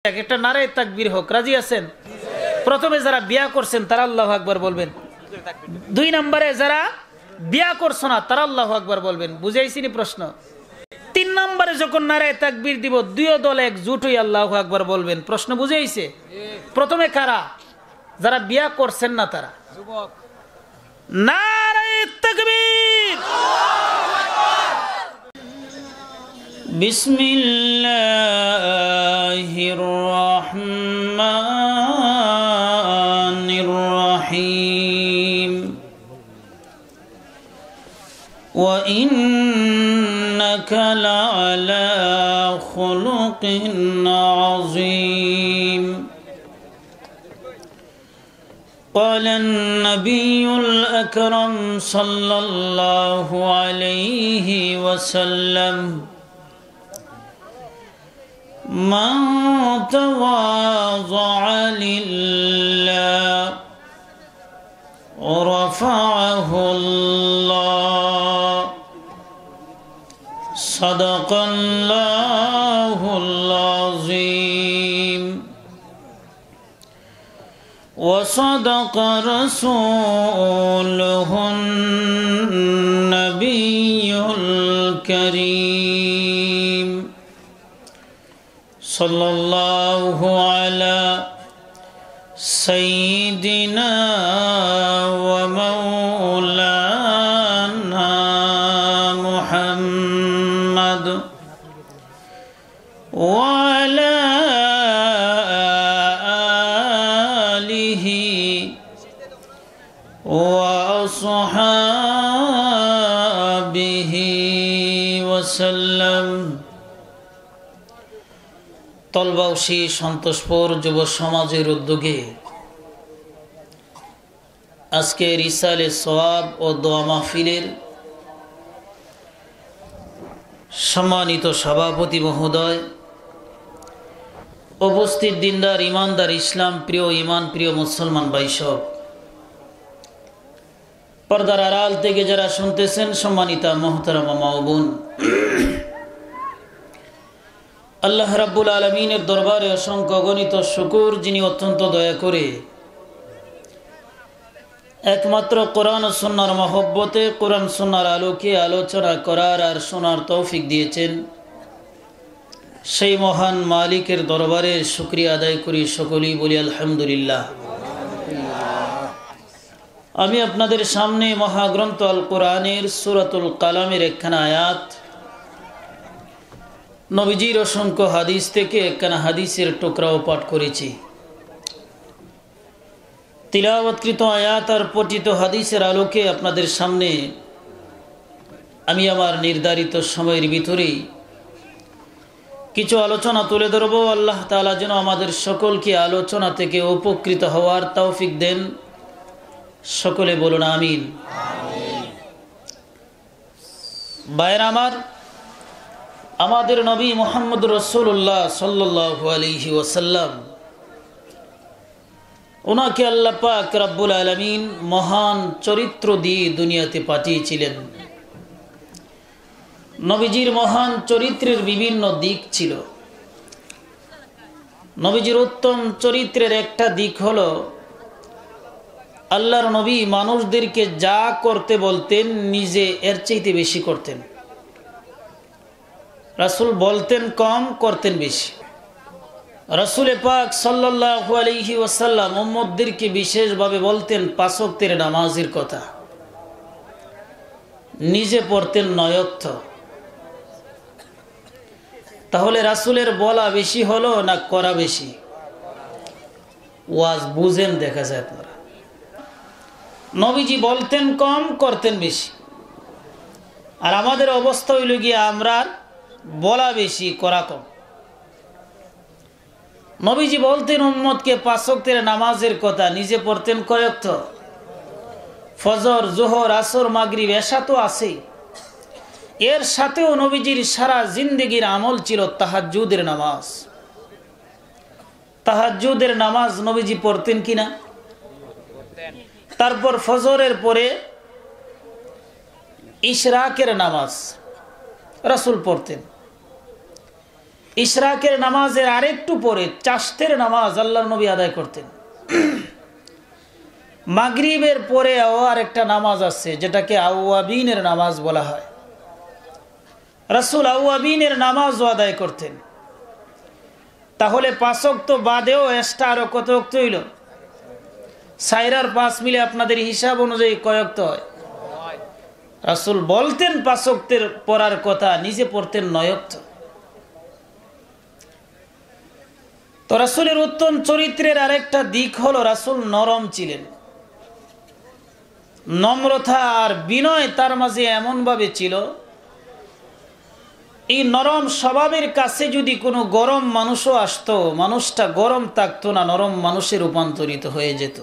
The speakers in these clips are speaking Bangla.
একটা নারে তাকবীর হোক, রাজি আছেন? প্রথমে যারা বিয়া করছেন তারা আল্লাহু আকবার বলবেন। 2 নম্বরে যারা বিয়া করছ না তারা আল্লাহু আকবার বলবেন। বুঝাইছিনি প্রশ্ন? 3 নম্বরে যখন নারে তাকবীর দিব দুই দল একজোট হয়ে আল্লাহু আকবার বলবেন। প্রশ্ন বুঝাইছে? প্রথমে কারা? যারা বিয়া করছেন না তারা। যুবক নারে তাকবীর। বিসমিল্লাহির রহমানির রহিম। ওয়া ইন্নাকা লাআলা খুলুকিন আযীম। قال النبي الأكرم صلى الله عليه وسلم: من تواضع لله رفعه الله. صدق الله العظيم وصدق رسوله النبي الكريم. صلى الله على سيدنا ومولانا محمد وعلى آله وأصحابه وسلم. তলবাউসী সন্তোষপুর যুব সমাজের উদ্যোগে আজকে ইরসালে সওয়াব ও দোয়া মাহফিলের সম্মানিত সভাপতি মহোদয়, উপস্থিত দিনদার ইমানদার ইসলাম প্রিয় ইমান প্রিয় মুসলমান ভাইসব, পর্দার আড়াল থেকে যারা শুনতেছেন সম্মানিতা মোহতারামা মা ও বোন, আল্লাহ রাব্বুল আলামিনের দরবারে অসংখ্য অগণিত শুকর, যিনি অত্যন্ত দয়া করে একমাত্র কোরআন ও সুন্নাহর মহব্বতে কোরআন সুন্নাহর আলোকে আলোচনা করার আর শোনার তৌফিক দিয়েছেন। সেই মহান মালিকের দরবারে শুকরিয়া আদায় করি, সকলেই বলি আলহামদুলিল্লাহ। আমি আপনাদের সামনে মহাগ্রন্থ আল কোরআনের সূরাতুল কালামের একখানা আয়াত, নবীজির অসংখ্য হাদিস থেকে একখানা হাদিসের টুকরাও পাঠ করেছি। তিলাওয়াতকৃত আয়াত আর পঠিত হাদিসের আলোকে আপনাদের সামনে আমি আমার নির্ধারিত সময়ের ভিতরেই কিছু আলোচনা তুলে ধরব। আল্লাহ তাআলা যেন আমাদের সকলকে আলোচনা থেকে উপকৃত হওয়ার তৌফিক দেন। সকলে বলুন আমিন। ভাইরা আমার, আমাদের নবী মুহাম্মদ রাসূলুল্লাহ সাল্লাল্লাহু আলাইহি ওয়াসাল্লাম, ওনাকে আল্লাহ পাক রব্বুল আলামিন মহান চরিত্র দিয়ে দুনিয়াতে পাঠিয়েছিলেন। নবীজির মহান চরিত্রের বিভিন্ন দিক ছিল। নবীজির উত্তম চরিত্রের একটা দিক হলো, আল্লাহর নবী মানুষদেরকে যা করতে বলতেন নিজে এর চাইতে বেশি করতেন। রাসূল বলতেন কম, করতেন বেশি। রাসূল পাক সাল্লাল্লাহু আলাইহি ওয়াসাল্লাম উম্মতদেরকে বিশেষভাবে বলতেন 5 ওয়াক্তের নামাজের কথা, নিজে পড়তেন 9 ওয়াক্ত। তাহলে রাসূলের বলা বেশি হলো না করা বেশি? ওয়াজ বুঝেন, দেখা যায় আপনারা। নবীজি বলতেন কম, করতেন বেশি। আর আমাদের অবস্থা হইল গিয়ে আমরা বলা বেশি, করা কম। নবীজি বলতেন উম্মতকে 5 ওয়াক্তের নামাজের কথা, নিজে পড়তেন কয় ওয়াক্ত? ফজর, যোহর, আসর, মাগরিব, এশা তো আছেই। এর সাথেও নবীজির সারা জিন্দেগির আমল ছিল তাহাজ্জুদের নামাজ। তাহাজ্জুদের নামাজ নবীজি পড়তেন কিনা? তারপর ফজরের পরে ইশরাকের নামাজ রাসূল পড়তেন। ইশরাকের নামাজের আরেকটু পরে চাশতের নামাজ আল্লাহর নবী আদায় করতেন। মাগরিবের পরে আরেকটা নামাজ আছে যেটাকে আওয়াবিনের নামাজ বলা হয়। রাসূল আওয়াবিনের নামাজও আদায় করতেন। তাহলে 5 ওয়াক্ত বাদেও এক্সট্রা আরো কত ওয়াক্ত হইল? 4 আর 5 মিলে আপনাদের হিসাব অনুযায়ী কয় ওয়াক্ত হয়? রাসূল বলতেন 5 ওয়াক্তের পড়ার কথা, নিজে পড়তেন 9 ওয়াক্ত। তো রাসূলের উত্তম চরিত্রের আরেকটা দিক হলো রাসূল নরম ছিলেন। নম্রতা আর বিনয় তার মাঝে এমন ভাবে ছিল, এই নরম স্বভাবের কাছে যদি কোনো গরম মানুষও আসতো, মানুষটা গরম থাকতো না, নরম মানুষে রূপান্তরিত হয়ে যেত।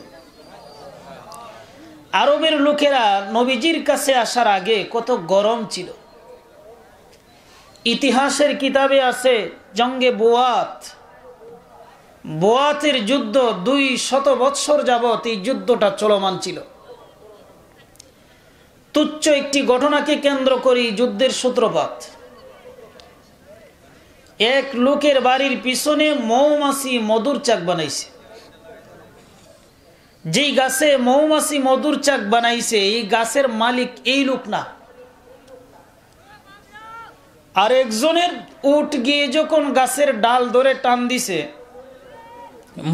আরবের লোকেরা নবীজির কাছে আসার আগে কত গরম ছিল। ইতিহাসের কিতাবে আছে জঙ্গে বোয়াতের যুদ্ধ 200 বৎসর যাবত এই যুদ্ধটা চলমান ছিল। তুচ্ছ একটি ঘটনাকে কেন্দ্র করে যুদ্ধের সূত্রপাত। এক লোকের বাড়ির পিছনে মৌমাছি মধুর চাক বানাইছে। যেই গাছে মৌমাছি মধুর চাক বানাইছে এই গাছের মালিক এই লোক না, আর একজনের উট গিয়ে যখন গাছের ডাল ধরে টান দিছে,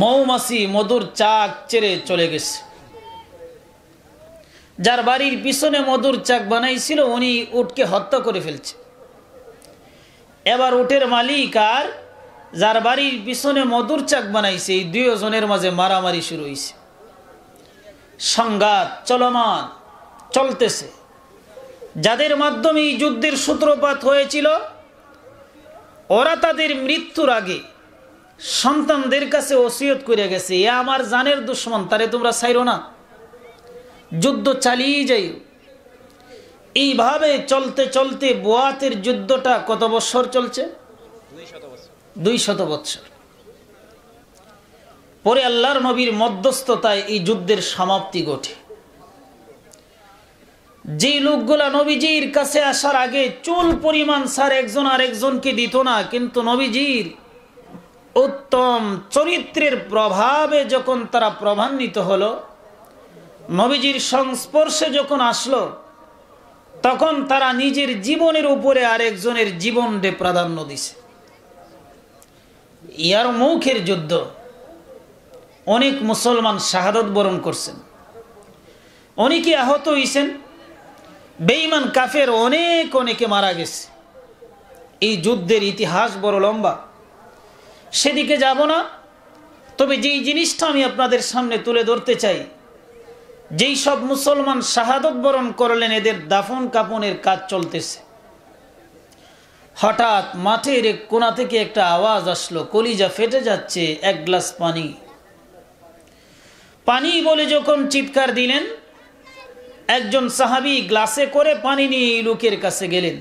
মৌমাছি মধুর চাক ছেড়ে চলে গেছে। যার বাড়ির পিছনে মধুর চাক বানাইছিল উনি উটকে হত্যা করে ফেলছে। এবার উটের মালিক আর যার বাড়ির পিছনে মধুর চাক বানাইছে এই 2 জনের মাঝে মারামারি শুরু হয়েছে। সংঘাত চলমান চলতেছে। যাদের মাধ্যমে এই যুদ্ধের সূত্রপাত হয়েছিল ওরা তাদের মৃত্যুর আগে সন্তানদের কাছে ওসিয়ত করে গেছে, এ আমার জানের দুশমন, তারে তোমরা ছাইরো না, যুদ্ধ চালিয়ে যাই। এইভাবে চলতে চলতে বোয়াতের যুদ্ধটা কত বছর চলছে? 200 বছর। পরে আল্লাহর নবীর মধ্যস্থতায় এই যুদ্ধের সমাপ্তি ঘটে। যে লোকগুলা নবীজির কাছে আসার আগে চুল পরিমাণ সার একজন আরেকজনকে দিত না, কিন্তু নবীজির উত্তম চরিত্রের প্রভাবে যখন তারা প্রভান্বিত হলো, নবীজির সংস্পর্শে যখন আসলো, তখন তারা নিজের জীবনের উপরে আরেকজনের জীবনকে প্রাধান্য দিছে। ইয়ারমুখের যুদ্ধ অনেক মুসলমান শাহাদাত বরণ করছেন, অনেকে আহত হয়েছেন, বেঈমান কাফের অনেকে মারা গেছে। এই যুদ্ধের ইতিহাস বড় লম্বা, সেদিকে যাব না। তবে যেই জিনিসটা আমি আপনাদের সামনে তুলে ধরতে চাই, যেই সব মুসলমান শাহাদত বরণ করলেন এদের দাফন কাফনের কাজ চলতেছে। হঠাৎ মাঠের এক কোণা থেকে একটা আওয়াজ আসলো, কলিজা ফেটে যাচ্ছে, 1 গ্লাস পানি। পানি বলে যখন চিৎকার দিলেন, একজন সাহাবী গ্লাসে করে পানি নিয়ে এই লোকের কাছে গেলেন।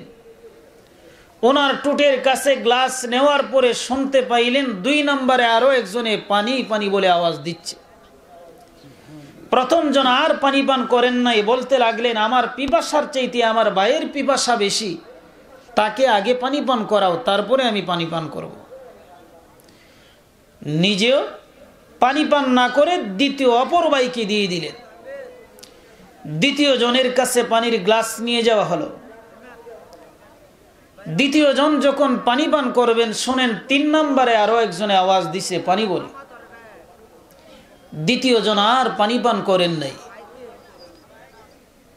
ওনার টুটের কাছে গ্লাস নেওয়ার পরে শুনতে পাইলেন 2 নম্বরে আরো একজনে পানি পানি বলে আওয়াজ দিচ্ছে। প্রথম জন আর পানি পান করেন নাই, বলতে লাগলেন আমার পিপাসার চাইতে আমার ভাইয়ের পিপাসা বেশি, তাকে আগে পানি পান করাও, তারপরে আমি পানি পান করব। নিজেও পানি পান না করে দ্বিতীয় অপর ভাইকে দিয়ে দিলেন। দ্বিতীয় জনের কাছে পানির গ্লাস নিয়ে যাওয়া হলো। দ্বিতীয় জন যখন পানি পান করবেন, শোনেন 3 নম্বরে আরো একজনে আওয়াজ দিছে পানি বলে। দ্বিতীয় জন আর পানি পান করেন নাই,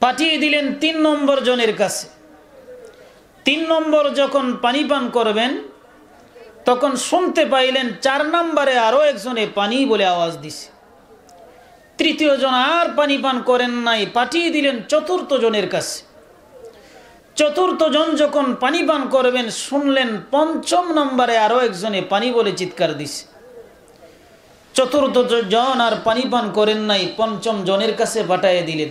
পাঠিয়ে দিলেন 3 নম্বর জনের কাছে। 3 নম্বর যখন পানি পান করবেন, তখন শুনতে পাইলেন 4 নম্বরে আরো একজনে পানি বলে আওয়াজ দিছে। তৃতীয় জন আর পানি পান করেন নাই, পাঠিয়ে দিলেন 4র্থ জনের কাছে। 4র্থ জন যখন পানি পান করবেন, শুনলেন 5ম নম্বরে আরো একজনে পানি বলে চিৎকার দিছে। 4র্থ জন আর পানি পান করেন নাই, 5ম জনের কাছে পাঠিয়ে দিলেন।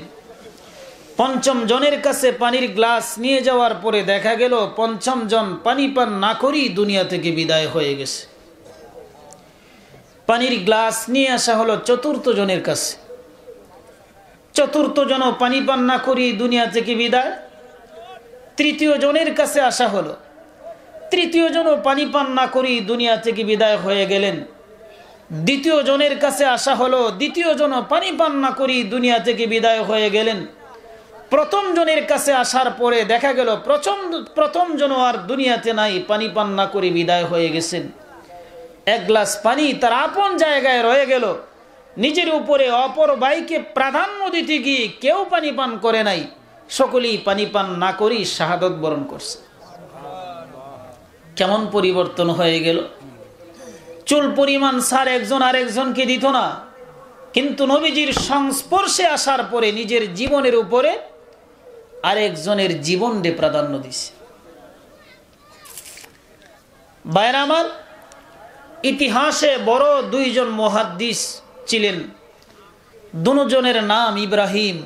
5ম জনের কাছে পানির গ্লাস নিয়ে যাওয়ার পরে দেখা গেল 5ম জন পানি পান না করেই দুনিয়া থেকে বিদায় হয়ে গেছে। পানির গ্লাস নিয়ে আসা হলো 4র্থ জনের কাছে। 4র্থ জন পানি পান না করেই দুনিয়া থেকে বিদায়। 3য় জনের কাছে আসা হলো। তৃতীয় জনও পানি পান না করেই দুনিয়া থেকে বিদায় হয়ে গেলেন। দ্বিতীয় জনের কাছে আসা হলো, দ্বিতীয় জনও পানি পান না করেই দুনিয়া থেকে বিদায় হয়ে গেলেন। প্রথম জনের কাছে আসার পরে দেখা গেল প্রথম জন আর দুনিয়াতে নাই, পানি পান না করে বিদায় হয়ে গেছেন। এক গ্লাস পানি তার আপন জায়গায় রয়ে গেল, নিজের উপরে অপর ভাইকে প্রাধান্য দিতে গিয়ে কেউ পানি পান করে নাই, সকলেই পানি পান না করেই শাহাদত বরণ করছে। কেমন পরিবর্তন হয়ে গেল! চুল পরিমাণ সার একজন আরেকজনকে দিত না, কিন্তু নবীজির সংস্পর্শে আসার পরে নিজের জীবনের উপরে আরেকজনের জীবনকে প্রাধান্য দিছে। ভাইরা আমার, ইতিহাসে বড় দুইজন মুহাদ্দিস ছিলেন, দুজনের নাম ইব্রাহিম।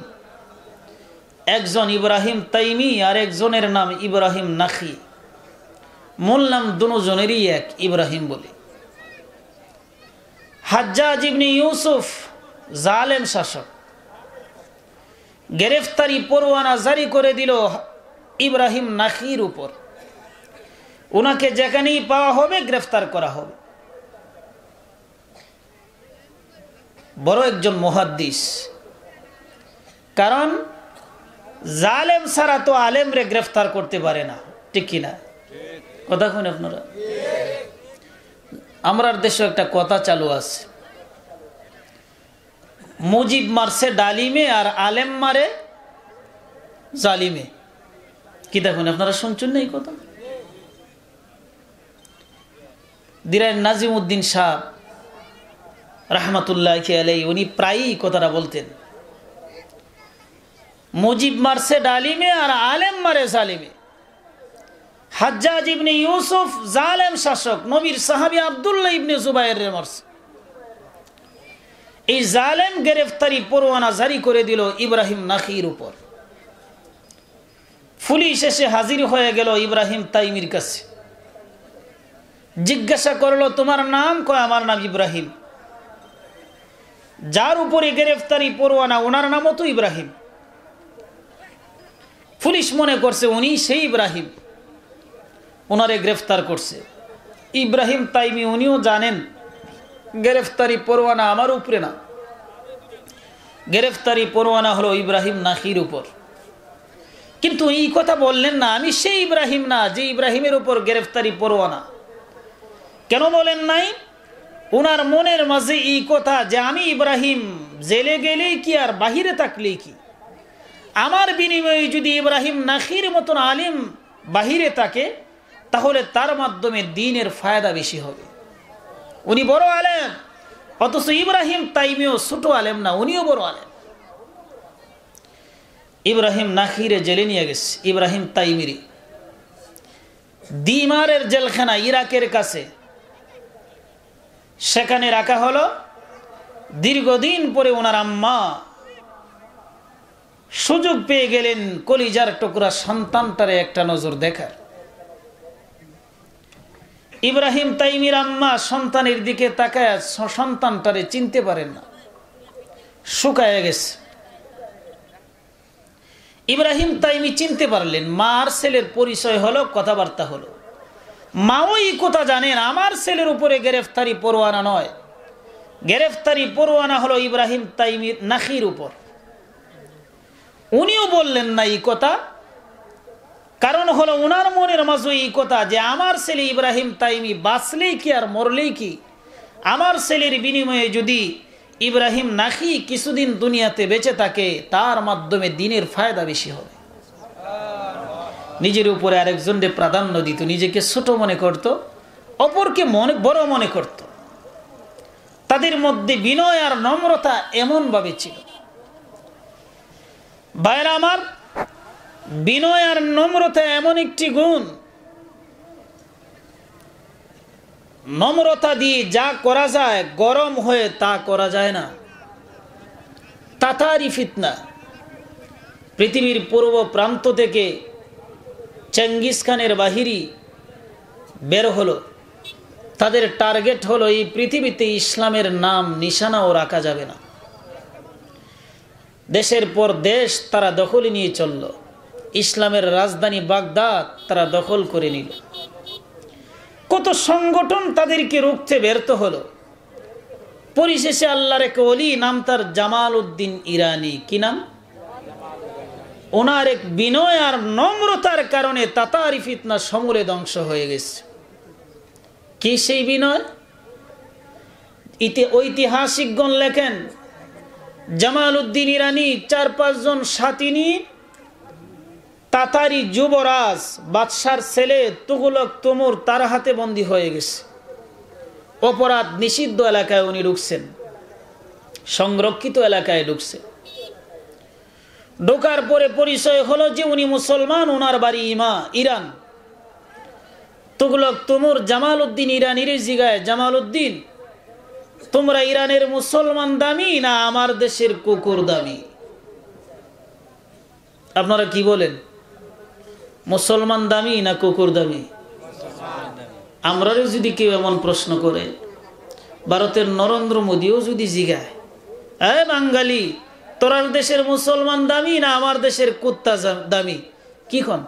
একজন ইব্রাহিম তাইমি আর একজনের নাম ইব্রাহিম নাখি। মূল নাম দুজনেরই এক, ইব্রাহিম বলে। হাজ্জাজ ইবনে ইউসুফ জালেম শাসক, গ্রেফতারি পরোয়ানা জারি করে দিল ইব্রাহিম নাখির উপর। ওনাকে যেখানেই পাওয়া হবে গ্রেফতার করা হবে। বড় একজন মুহাদ্দিস, কারণ জালেম ছাড়া তো আলেমরে গ্রেফতার করতে পারে না, ঠিক কিনা? কথা শুনে আপনারা? আমরার দেশে একটা কথা চালু আছে, মুজিব মারছে ডালিমে আর আলেম মারে জালিমে। কি দেখুন, আপনারা শুনছেন না এই কথা? দিরাইন নাজিমউদ্দিন সাহেব রাহমাতুল্লাহি আলাইহি উনি প্রায়ই কথাটা বলতেন, মুজিব মারছে ডালিমে আর আলেম মারে জালিমে। হাজ্জাজ ইবনে ইউসুফ জালেম শাসক, নবীর সাহাবী আব্দুল্লাহ ইবনে জুবায়ের মারছে। এই জালেম গ্রেফতারি পরোয়ানা জারি করে দিল ইব্রাহিম নাখির উপর। পুলিশ এসে হাজির হয়ে গেল ইব্রাহিম তাইমির কাছে, জিজ্ঞাসা করলো তোমার নাম? কয় আমার নাম ইব্রাহিম। যার উপরে গ্রেফতারি পরোয়ানা ওনার নামও তো ইব্রাহিম। পুলিশ মনে করছে উনি সেই ইব্রাহিম, ওনারে গ্রেফতার করছে। ইব্রাহিম তাইমি উনিও জানেন গ্রেফতারি পরোয়ানা আমার উপরে না, গ্রেফতারি পরোয়ানা হলো ইব্রাহিম নাখির উপর। কিন্তু এই কথা বললেন না, আমি সেই ইব্রাহিম না যে ইব্রাহিমের উপর গ্রেফতারি পরোয়ানা। কেন বলেন নাই? ওনার মনের মাঝে এই কথা যে আমি ইব্রাহিম জেলে গেলেই কি আর বাহিরে থাকলেই কি, আমার বিনিময়ে যদি ইব্রাহিম নাখির মতন আলিম বাহিরে থাকে তাহলে তার মাধ্যমে দ্বীনের ফায়দা বেশি হবে। উনি বড় আলেম, অথচ ইব্রাহিম তাইমিও ছোট আলেম না, উনিও বড় আলেম। ইব্রাহিম নাখিরে জেলে নিয়ে গেছে, ইব্রাহিম তাইমিরি দিমারের জেলখানা ইরাকের কাছে, সেখানে রাখা হলো। দীর্ঘদিন পরে ওনার আম্মা সুযোগ পেয়ে গেলেন কলিজার টুকরা সন্তানটারে একটা নজর দেখার। ইব্রাহিম তাইমির আম্মা সন্তানের দিকে তাকায় সন্তানটারে চিনতে পারেন না, শুকায় গেছে। ইব্রাহিম তাইমি চিনতে পারলেন, মা আর ছেলের পরিচয় হলো, কথাবার্তা হলো। মাও এই কথা জানেন আমার ছেলের উপরে গ্রেফতারি পরোয়ানা নয়, গ্রেফতারি পরোয়ানা হলো ইব্রাহিম তাইমির নাখির উপর। উনিও বললেন না এই কথা, কারণ হলো উনার মনের মাঝে এই কথা যে আমার ছেলে ইব্রাহিম তাইমি বাঁচলেই কি আর মরলেই কি, আমার ছেলের বিনিময়ে যদি ইব্রাহিম নাখি কিছুদিন দুনিয়াতে বেঁচে থাকে তার মাধ্যমে দ্বীনের ফায়দা বেশি হবে। নিজের উপরে আরেকজনকে প্রাধান্য দিত, নিজেকে ছোট মনে করত, অপরকে বড় মনে করত। তাদের মধ্যে বিনয় আর নম্রতা এমন ভাবে ছিল। ভাইরা আমার, বিনয় আর নম্রতা এমন একটি গুণ, নম্রতা দিয়ে যা করা যায় গরম হয়ে তা করা যায় না। তাতারি ফিতনা, পৃথিবীর পূর্ব প্রান্ত থেকে চেঙ্গিস খানের বাহিনী বের হলো। তাদের টার্গেট হলো এই পৃথিবীতে ইসলামের নাম নিশানাও রাখা যাবে না। দেশের পর দেশ তারা দখলে নিয়ে চলল। ইসলামের রাজধানী বাগদাদ তারা দখল করে নিল। কত সংগঠন তাদেরকে রুখতে ব্যর্থ হলো। পরিশেষে আল্লাহর এক ওলি, নাম তার জামাল উদ্দিন ইরানি। কি নাম? ওনার এক বিনয় আর নম্রতার কারণে তাতারি ফিতনা সমূলে ধ্বংস হয়ে গেছে। কি সেই বিনয়? ঐতিহাসিকগণ লেখেন, জামাল উদ্দিন ইরানি 4-5 জন সাথী নিয়ে তাতারি যুবরাজ বাদশার ছেলে তুগলক তুমুর তার হাতে বন্দী হয়ে গেছে। অপরাধ নিষিদ্ধ এলাকায় উনি ঢুকছেন, সংরক্ষিত এলাকায় ঢুকছে। ঢোকার পরে পরিচয় হলো যে উনি মুসলমান, ওনার বাড়ি ইরান। তুগলক তুমুর জামাল উদ্দিন ইরানির জিগায়, জামাল উদ্দিন, তোমরা ইরানের মুসলমান দামি না আমার দেশের কুকুর দামি? আপনারা কি বলেন, মুসলমান দামি না কুকুর দামি? আমরাও যদি কেউ এমন প্রশ্ন করে, ভারতের নরেন্দ্র মোদীও যদি জিগায়, বাঙালি, তোরার দেশের মুসলমান দামি না আমার দেশের কুত্তা দামি, কি কন?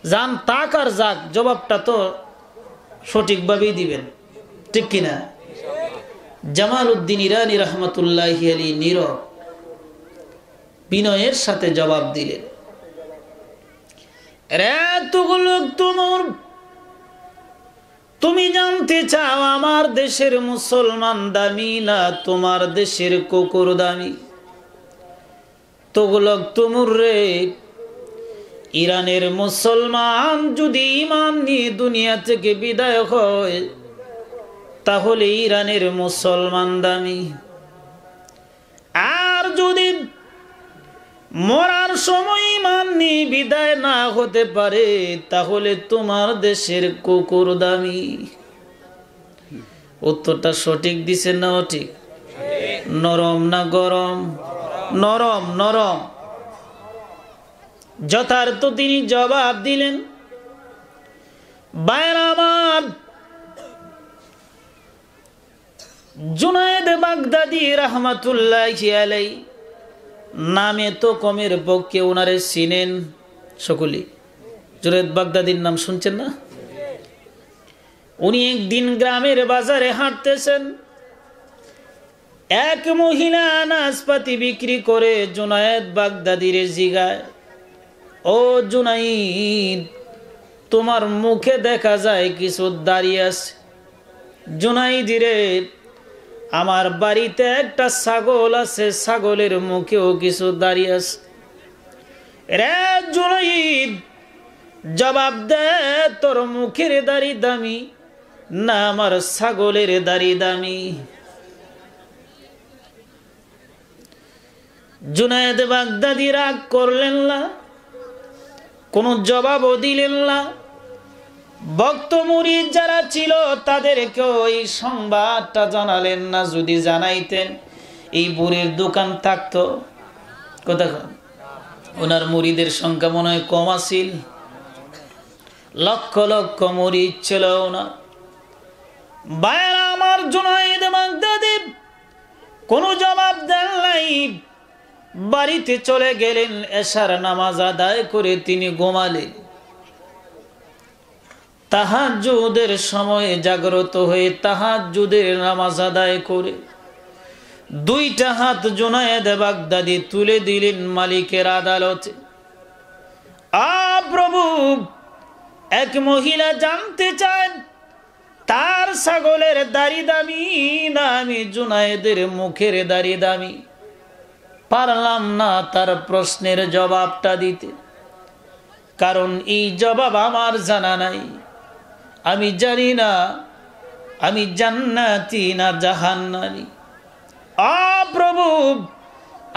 জান তাক আর যাক, জবাবটা তো সঠিকভাবেই দিবেন, ঠিক কিনা? জামাল উদ্দিন ইরানি রহমতুল্লাহি আলাইহি নীরব বিনয়ের সাথে জবাব দিলেন, রে তুগলক তুমুর, তুমি জানতে চাও আমার দেশের মুসলমান দামি না তোমার দেশের কুকুর দামি? তুগলক তুমুর রে, ইরানের মুসলমান যদি ঈমান নিয়ে দুনিয়া থেকে বিদায় হয় তাহলে ইরানের মুসলমান দামি, আর যদি মরার সময় ঈমান নিয়ে বিদায় না হতে পারে তাহলে তোমার দেশের কুকুর দামি। উত্তরটা সঠিক দিছেন না? ঠিক। নরম না গরম? নরম, নরম। যথার্থ তিনি জবাব দিলেন। ভাইরা আমার, জুনায়েদ বাগদাদি রহমতুল্লাহি আলাইহি নামে তো কমের পক্ষে ওনারে চিনেন সকলেই। জুনায়েদ বাগদাদির নাম শুনছেন না? উনি একদিন গ্রামের বাজারে হাঁটতেছেন, এক মহিলা নাশপাতি বিক্রি করে জুনায়েদ বাগদাদির জিগায়, ও জুনাইদ, তোমার মুখে দেখা যায় কিছু দাঁড়িয়ে আছে। জুনাইদ রে, আমার বাড়িতে একটা ছাগল আছে, ছাগলের মুখেও কিছু দাঁড়িয়ে আছে। রে জুনাইদ, জবাব দে, তোর মুখের দাড়ি দামি না আমার ছাগলের দাড়ি দামি? জুনায়েদ বাগদাদি রাগ করলেন না, কোনো জবাবও দিলেন না। ভক্ত মুরিদ যারা ছিল তাদেরকেও এই সংবাদটা জানালেন না। যদি জানাইতেন এই বুড়ির দোকান থাকতো কোথায়? ওনার মুরিদের সংখ্যা মনে হয় কম আছিল, লক্ষ লক্ষ মুরিদ ছিল ওনার। ভাইরা আমার, জুনায়েদ বাগদাদি কোনো জবাব দেন নাই, বাড়িতে চলে গেলেন। এশার নামাজ আদায় করে তিনি ঘুমালেন। তাহাজ্জুদের সময়ে জাগ্রত হয়ে তাহাজ্জুদের নামাজ আদায় করে 2টা হাত জুনায়েদ বাগদাদি তুলে দিলেন মালিকের আদালতে। প্রভু, এক মহিলা জানতে চান তার ছাগলের দাড়ি দামি না আমি জুনায়েদের মুখের দাড়ি দামি? পারলাম না তার প্রশ্নের জবাবটা দিতে, কারণ এই জবাব আমার জানা নাই। আমি জানি না আমি জান্নাতি না জাহান্নামী। প্রভু,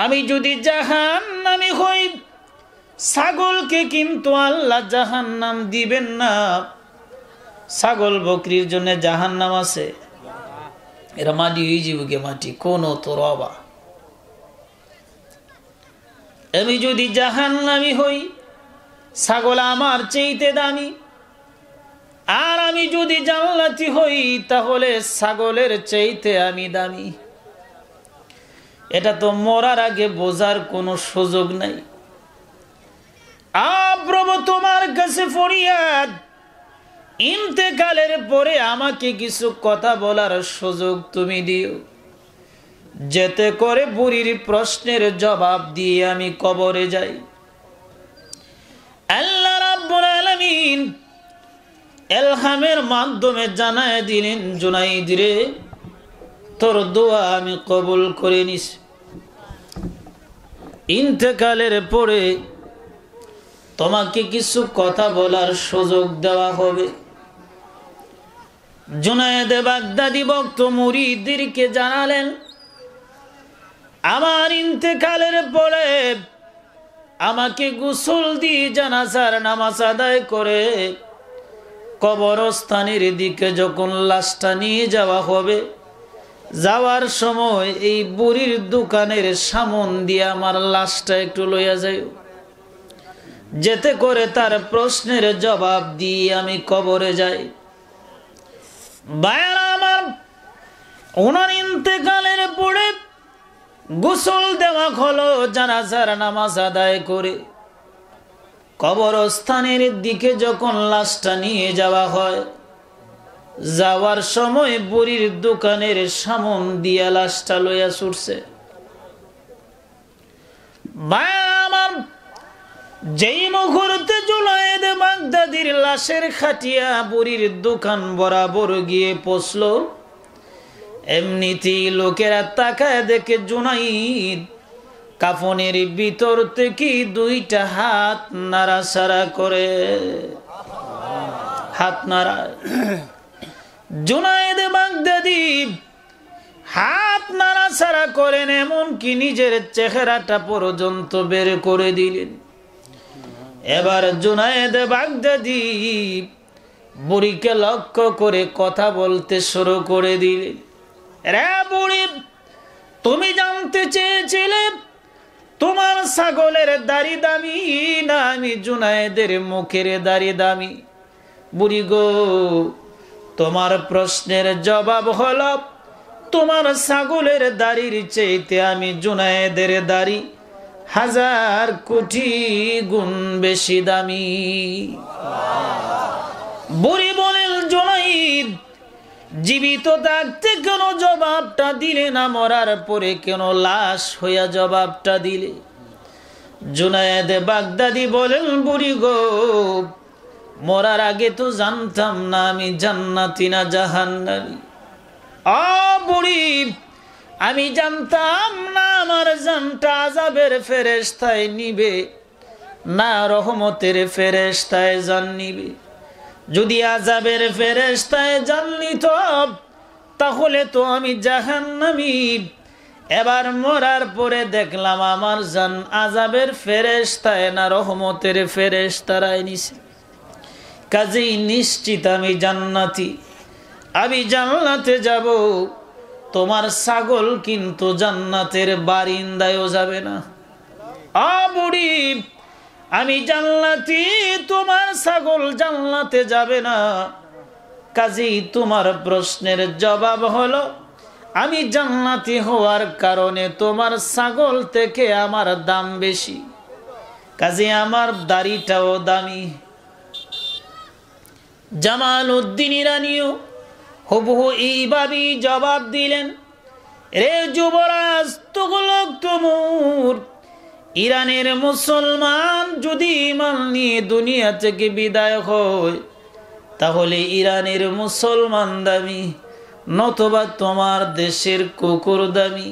আমি যদি জাহান্নামী হই, ছাগলকে কিন্তু আল্লাহ জাহান্নাম দিবেন না। ছাগল বকরির জন্য জাহান্নাম আছে? এরা মাটি হয়ে যাবে, মাটি কোন তো রবা। আমি যদি জাহান্নামী হই, ছাগল আমার চাইতে দামি, আর আমি যদি জান্নাতি হই তাহলে ছাগলের চাইতে আমি দামি। এটা তো মরার আগে বোঝার কোনো সুযোগ নাই। প্রভু, তোমার কাছে ফরিয়াদ, ইন্তেকালের পরে আমাকে কিছু কথা বলার সুযোগ তুমি দিও, যেতে করে বুড়ির প্রশ্নের জবাব দিয়ে আমি কবরে যাই। আল্লাহ রাব্বুল আলামিন ইলহামের মাধ্যমে জানায় দিলেন, জুনাইদ রে, তোর দোয়া আমি কবুল করে নিছি। ইন্তেকালের পরে তোমাকে কিছু কথা বলার সুযোগ দেওয়া হবে। জুনায়েদ বাগদাদি ভক্ত মুরিদদেরকে জানালেন, আমার ইন্তেকালের পরে আমাকে গোসল দিয়ে জানাজার নামাজ আদায় করে কবরস্থানের দিকে যখন লাশটা নিয়ে যাওয়া হবে, যাওয়ার সময় এই বুড়ির দোকানের সামন দিয়ে আমার লাশটা একটু লইয়া যাই, যেতে করে তার প্রশ্নের জবাব দিয়ে আমি কবরে যাই। ভাইরা আমার, ওনার ইন্তেকালের পরে গোসল দেওয়া হলো, জানাজার নামাজ আদায় করে কবরস্থানের দিকে যখন লাশটা নিয়ে যাওয়া হয়, যাওয়ার সময় বুড়ির দোকানের সামন দিয়া লাশটা লইয়া ছুটছে। ভাইরা আমার, যেই মুহূর্তে জুনায়েদ বাগদাদির লাশের খাটিয়া বুড়ির দোকান বরাবর গিয়ে পৌঁছলো, এমনিতেই লোকেরা তাকায় দেখে জুনাইদ কাফনের ভিতর থেকে দুইটা হাত নাড়াচাড়া করে, হাত নাড়া। জুনায়েদ বাগদাদি হাত নাড়াচাড়া করেন, এমনকি নিজের চেহারাটা পর্যন্ত বের করে দিলেন। এবার জুনায়েদ বাগদাদি বুড়িকে লক্ষ্য করে কথা বলতে শুরু করে দিলেন। রে বুড়ি, তুমি জানতে চেয়েছিলে তোমার ছাগলের দাড়ি দামি না আমি জুনায়েদের মুখের দাড়ি দামি? বুড়ি গো, তোমার প্রশ্নের জবাব হলো, তোমার ছাগলের দাড়ির চাইতে আমি জুনায়েদের দাড়ি 1000 কোটি গুণ বেশি দামি। বুড়ি বলেন, জুনাইদ, জীবিত থাকতে কেন জবাবটা দিলে না, মরার পরে কেন লাশ হইয়া জবাবটা দিলে? জুনায়েদ বাগদাদি বলেন, বুড়ি গো, মরার আগে তো জানতাম না আমি জান্নাতি না জাহান্নামী। বুড়ি, আমি জানতাম না আমার জানটা আযাবের ফেরেশতায় নিবে না রহমতের ফেরেশতায় জান নিবে। যদি আযাবের ফেরেশতায় জান নিত তাহলে তো আমি জাহান্নামী। এবার মরার পরে দেখলাম আমার জান আযাবের ফেরেশতায় না রহমতের ফেরেশতারাই নিছে, কাজেই নিশ্চিত আমি জান্নাতি, আমি জান্নাতে যাব। তোমার ছাগল কিন্তু জান্নাতের বারিন্দায়ও যাবে না। বুড়ি, আমি জান্নাতি, তোমার ছাগল জান্নাতে যাবে না, কাজেই তোমার প্রশ্নের জবাব হলো, আমি জান্নাতি হওয়ার কারণে তোমার ছাগল থেকে আমার দাম বেশি, কাজে আমার দাড়িটাও দামি। জামাল উদ্দিন ইরানিও হুবহু এইভাবেই জবাব দিলেন, রে যুবরাজ তুগলক তুমুর, ইরানের মুসলমান যদি ঈমান নিয়ে দুনিয়া থেকে বিদায় হয় তাহলে ইরানের মুসলমান দামি, নতুবা তোমার দেশের কুকুর দামি।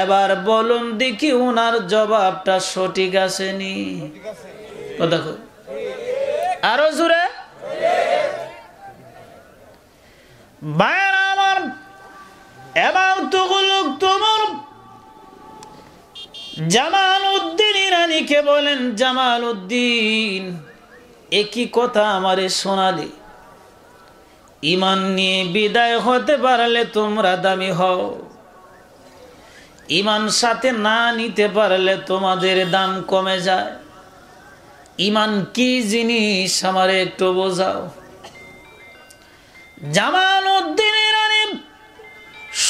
এবার বলুন দেখি ওনার জবাবটা সঠিক আসেনি? দেখো আরো জোরে। আমার এবার তুগলক তুমুর জামাল উদ্দিন ইরানিকে বলেন, জামাল উদ্দিন, একই কথা আমারে শোনালে, ঈমান নিয়ে বিদায় হতে পারলে তোমরা দামি হও, ঈমান সাথে না নিতে পারলে তোমাদের দাম কমে যায়। ঈমান কি জিনিস আমারে একটু বোঝাও। জামাল উদ্দিন ইরানি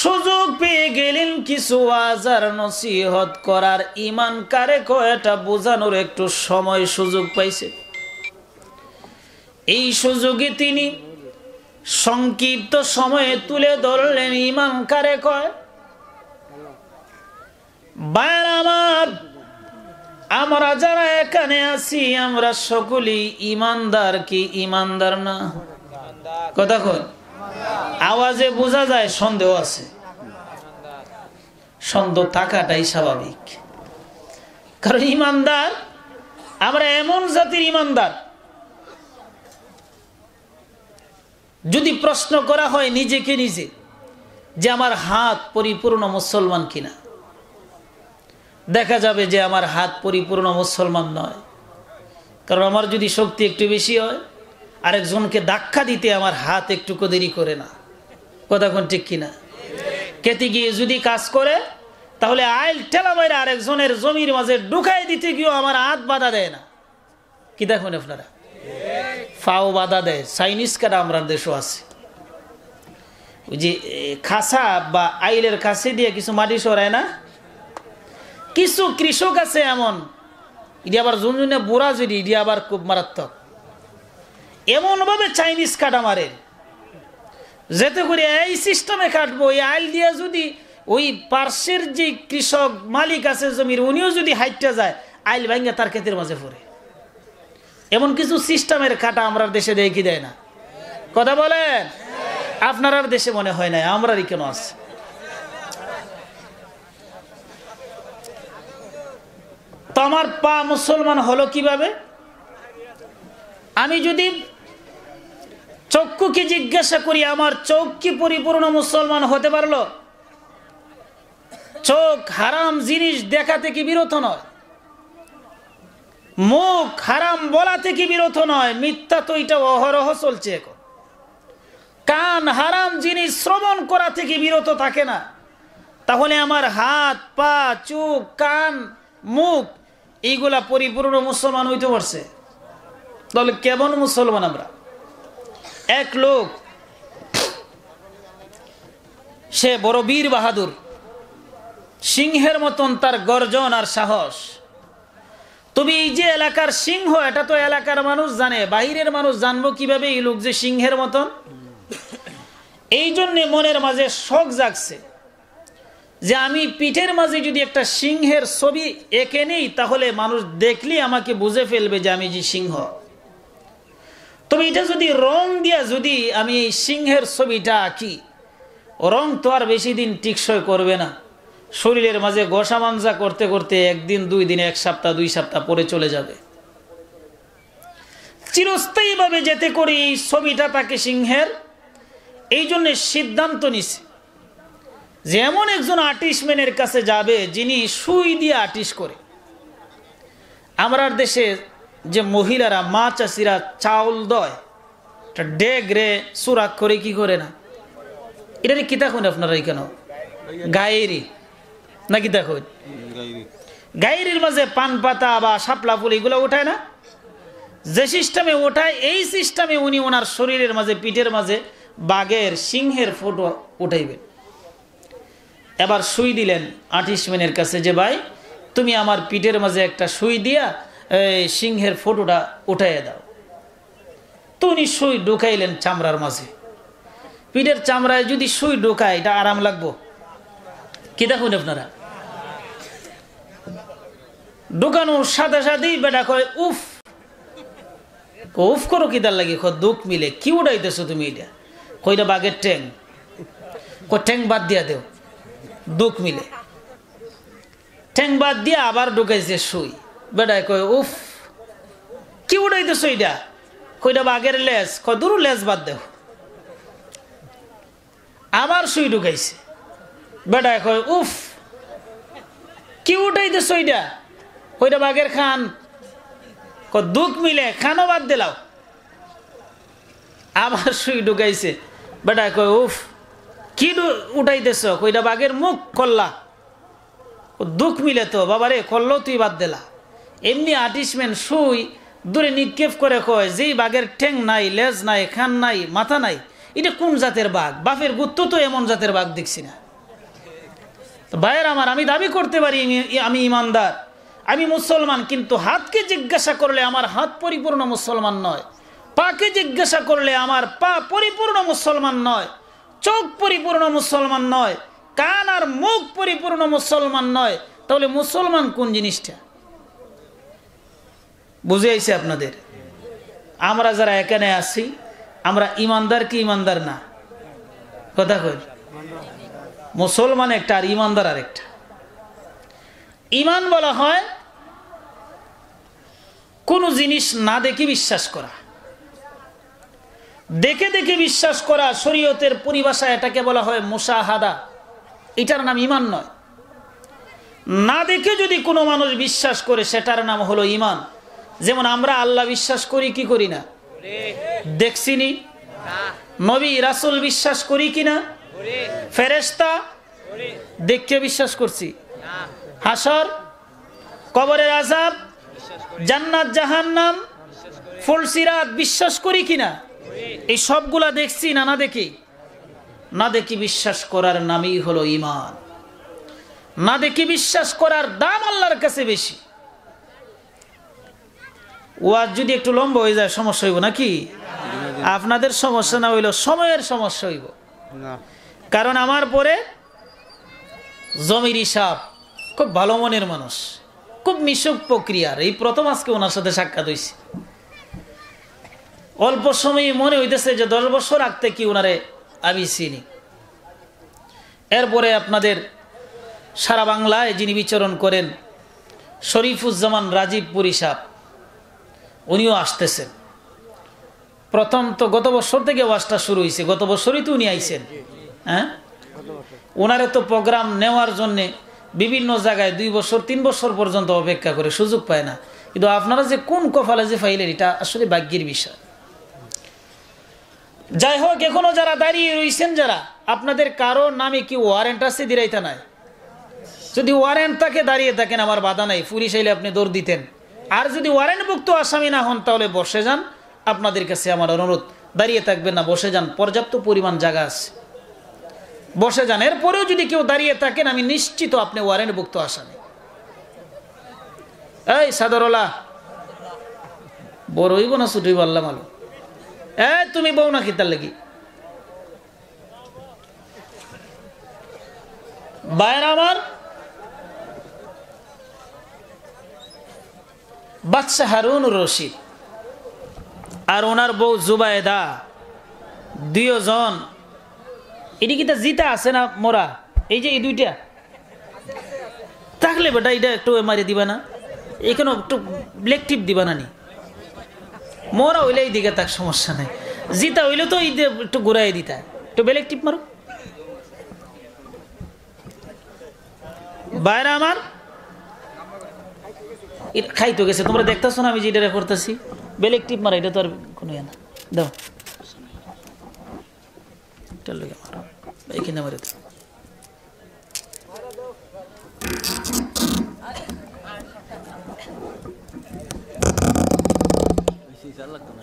সুযোগ পেয়ে গেলেন কিছু ওয়াজ আর নসিহত করার, ঈমান কারে কয় এটা বোঝানোর একটু সময় সুযোগ পাইছে। এই সুযোগে তিনি সংক্ষিপ্ত সময়ে তুলে ধরলেন ঈমান কারে কয়। ভাইরা আমার, আমরা যারা এখানে আছি আমরা সকলেই ঈমানদার কি ঈমানদার না? কথা কয়, আওয়াজে বোঝা যায় সন্দেহ আছে। সন্দেহ থাকাটাই স্বাভাবিক, কারণ ঈমানদার আমরা এমন জাতির ঈমানদার, যদি প্রশ্ন করা হয় নিজেকে নিজে যে আমার হাত পরিপূর্ণ মুসলমান কিনা, দেখা যাবে যে আমার হাত পরিপূর্ণ মুসলমান নয়। কারণ আমার যদি শক্তি একটু বেশি হয়, আরেকজনকে ধাক্কা দিতে আমার হাত একটুকু দেরি করে না। কথা কোন ঠিক কিনা? কেটে গিয়ে যদি কাজ করে, তাহলে আইল ঠেলা বাইরে আরেকজনের জমির মাঝে ঢুকাই দিতে গিয়েও আমার হাত বাধা দেয় না। কি দেখুন আপনারা, ফাও বাধা দেয়। চাইনিজ কাটা আমরা দেশও আছে, ওই যে খাসা বা আইলের কাছে দিয়ে কিছু মাটি সরায় না। কিছু কৃষক আছে এমন, এটি আবার জুনজুনে বুড়া যদি, এটি আবার খুব মারাত্মক। এমন ভাবে চাইনিজ কাটা মারে, যেতে করে এই সিস্টেমে কাটবো, এই আইল দিয়ে যদি ওই পার্শ্বের যে কৃষক মালিক আছে জমির, উনিও যদি হাইটটা যায়, আইল ভাঙ্গা তার ক্ষেতের মাঝে পড়ে। এমন কিছু সিস্টেমের কাটা আমরা দেশে দেয় কি দেয় না? কথা বলেন, আপনার দেশে মনে হয় না, আমরারই কেন আছে? তো আমার পা মুসলমান হলো কিভাবে? আমি যদি চক্ষুকে জিজ্ঞাসা করি, আমার চোখ কি পরিপূর্ণ মুসলমান হতে পারলো? চোখ হারাম জিনিস দেখা থেকে বিরত নয়, মুখ হারাম বলা থেকে বিরত নয়, মিথ্যা তো এটা অহরহ চলছে এখন। কান হারাম জিনিস শ্রবণ করা থেকে বিরত থাকে না, তাহলে আমার হাত, পা, চোখ, কান, মুখ এইগুলা পরিপূর্ণ মুসলমান হইতে পারছে? তাহলে কেমন মুসলমান আমরা? এক লোক, সে বড় বীর বাহাদুর, সিংহের মতন তার গর্জন আর সাহস। তবে এই যে এলাকার সিংহ, এটা তো এলাকার মানুষ জানে, বাহিরের মানুষ জানবো কিভাবে এই লোক যে সিংহের মতন? এই জন্যে মনের মাঝে শখ জাগছে যে আমি পিঠের মাঝে যদি একটা সিংহের ছবি এঁকে নেই, তাহলে মানুষ দেখলেই আমাকে বুঝে ফেলবে যে আমি যে সিংহ। তবে এটা যদি রং দিয়া যদি আমি এই সিংহের ছবিটা আঁকি, রং তো আর বেশি দিন টিকসই করবে না। শরীরের মাঝে ঘষা মাঞ্জা করতে করতে একদিন, 2 দিন, 1 সপ্তাহ, 2 সপ্তাহ পরে চলে যাবে। চিরস্থায়ী ভাবে যেতে করে এই ছবিটা তাকে সিংহের। এই জন্য সিদ্ধান্ত নিছে যে এমন একজন আর্টিস্টম্যানের কাছে যাবে যিনি সুই দিয়ে আর্টিস্ট করে। আমরার দেশে যে মহিলারা, মা চাষিরা চাউল দয়, ডেগরে সুরাক করে কি করে না? এটা কি দেখুন আপনারা কেন? গায়েরি নাকি দেখুন, গায়েরির মাঝে পান পাতা বা শাপলা ফুল এগুলো ওঠায় না? যে সিস্টেমে ওঠায়, এই সিস্টেমে উনি ওনার শরীরের মাঝে, পিঠের মাঝে বাঘের, সিংহের ফটো উঠাইবেন। এবার সুই দিলেন আর্টিস্টম্যানের কাছে যে ভাই তুমি আমার পিঠের মাঝে একটা সুই দিয়া সিংহের ফটোটা উঠাইয়া দাও। তো উনি সুই ঢুকাইলেন চামড়ার মাঝে। পিঠের চামড়ায় যদি সুই ঢুকায়, এটা আরাম লাগবো? কি দেখুন আপনারা, ঢুকানোর সাথে সাথেই বেটা কয় উফ। উফ করো কি তার লাগে? দুঃখ মিলে কি উড়াইতেছো তুমি? এটা কইটা বাঘের ট্যাং, ট্যাং বাদ দিয়া দেও। দুঃখ মিলে ঠ্যাং বাদ দিয়া আবার ঢুকাইছে সুই। বেটায় কয় উফ কি উড়াইতেছো এটা? কইটা বাঘের লেজ। কয় দূর লেজ বাদ দেও। আবার সুই ঢুকাইছে। বেটায় কয় উফ কি উঠাইতেছো এটা? কইটা বাঘের খান। কয় দুঃখ মিলে খানও বাদ দিলাও। আবার সুই ঢুকাইছে। বেটায় কয় উফ কি উঠাইতেছ? কইটা বাঘের মুখ করলা। দুঃখ মিলে তো বাবারে, করলো তুই বাদ দিলা। এমনি আর্টিস্টম্যান সুই দূরে নিক্ষেপ করে কয় যেই বাঘের ঠ্যাং নাই, লেজ নাই, খান নাই, মাথা নাই, এটা কোন জাতের বাঘ? বাপের গুত্ত তো এমন জাতের বাঘ দেখছি না। তো ভাইয়ের আমার, আমি দাবি করতে পারি আমি ইমানদার, আমি মুসলমান, কিন্তু হাতকে জিজ্ঞাসা করলে আমার হাত পরিপূর্ণ মুসলমান নয়। পাকে জিজ্ঞাসা করলে আমার পা পরিপূর্ণ মুসলমান নয়, চোখ পরিপূর্ণ মুসলমান নয়, কান আর মুখ পরিপূর্ণ মুসলমান নয়, তাহলে মুসলমান কোন জিনিসটা? বুঝে আইছে আপনাদের? আমরা যারা এখানে আছি আমরা ইমানদার কি ইমানদার না? কথা কই, মুসলমান একটা আর ইমানদার আর একটা। ইমান বলা হয় কোন জিনিস না দেখে বিশ্বাস করা, দেখে দেখে বিশ্বাস করা। শরীয়তের পরিভাষায় এটাকে বলা হয় মুশাহাদা, এটার নাম ইমান নয়। না দেখে যদি কোনো মানুষ বিশ্বাস করে সেটার নাম হলো ইমান। যেমন আমরা আল্লাহ বিশ্বাস করি কি করি না? দেখছিনি। নবী রাসূল বিশ্বাস করি কিনা? ফেরেশতা দেখে বিশ্বাস করছি। হাসর, কবরের আযাব, জান্নাত জাহান্নাম, ফুলসিরাত বিশ্বাস করি কিনা? এই সবগুলা দেখছি না? না দেখি। না দেখি বিশ্বাস করার নামই হলো ঈমান। না দেখি বিশ্বাস করার দাম আল্লাহর কাছে বেশি। ওয়াজ যদি একটু লম্বা হয়ে যায় সমস্যা হইব নাকি? আপনাদের সমস্যা না হইল সময়ের সমস্যা হইব। কারণ আমার পরে জমির সাহেব খুব ভালো মনের মানুষ, খুব মিশুক প্রক্রিয়ার। এই প্রথম আজকে ওনার সাথে সাক্ষাৎ হয়েছে। অল্প সময় মনে হইতেছে যে 10 বছর আগ থেকে ওনারে আমি চিনি। এরপরে আপনাদের সারা বাংলায় যিনি বিচরণ করেন শরীফুজ্জামান রাজীবপুরী সাহেব, উনিও আসতেছেন। প্রথম তো গত বছর থেকে ওয়াজটা শুরু হয়েছে, গত বছরই তো উনি আইছেন। হ্যাঁ, ওনারে তো প্রোগ্রাম নেওয়ার জন্যে বিভিন্ন জায়গায় 2 বছর 3 বছর পর্যন্ত অপেক্ষা করে, সুযোগ পায় না। কিন্তু আপনারা যে কোন কপালে যে ফাইলেন এটা আসলে ভাগ্যের বিষয়। যাই হোক, এখনো যারা দাঁড়িয়ে রয়েছেন, যারা আপনাদের কারো নামে কি ওয়ারেন্ট আছে? দিরাইতা নাই। যদি ওয়ারেন্ট থাকে দাঁড়িয়ে থাকেন, আমার বাধা নাই, পুলিশ আইলে আপনি দৌড় দিতেন। আর যদি ওয়ারেন্টভুক্ত আসামি না হন তাহলে বসে যান। আপনাদের কাছে আমার অনুরোধ, দাঁড়িয়ে থাকবেন না, বসে যান, পর্যাপ্ত পরিমাণ জায়গা আছে, বসে যান। এরপরেও যদি কেউ দাঁড়িয়ে থাকেন আমি নিশ্চিত আপনি ওয়ারেন্টভুক্ত আসামি। এই সাদরওয়ালা বড় হইব না ছোট হইব আল্লাহ মালুম। তুমি বউ না কিতার লাগি? বাইর আমার বাদশাহ হারুনুর রশিদ আর ওনার বউ জুবায়েদা, 2 জন। এটি কি তা জিতা আছে না মোরা? এই যে এই 2টা থাকলে বেটা এটা একটু মারি দিবা না? এখানে একটু ব্ল্যাক টিপ দিবা না নি? মোরা হইলে এই দিকে তার সমস্যা নাই, জিতা হইলে তো একটু ঘুরাই দিতা, একটু ব্ল্যাক টিপ মারো। বাইরে আমার খাইতো গেছে, তোমরা দেখতেছো না আমি যেটা করতেছি? ব্ল্যাক টিপ মারা, এটা তো আর কোনো ইয়ে না। দাও এইখানে মারে দাও।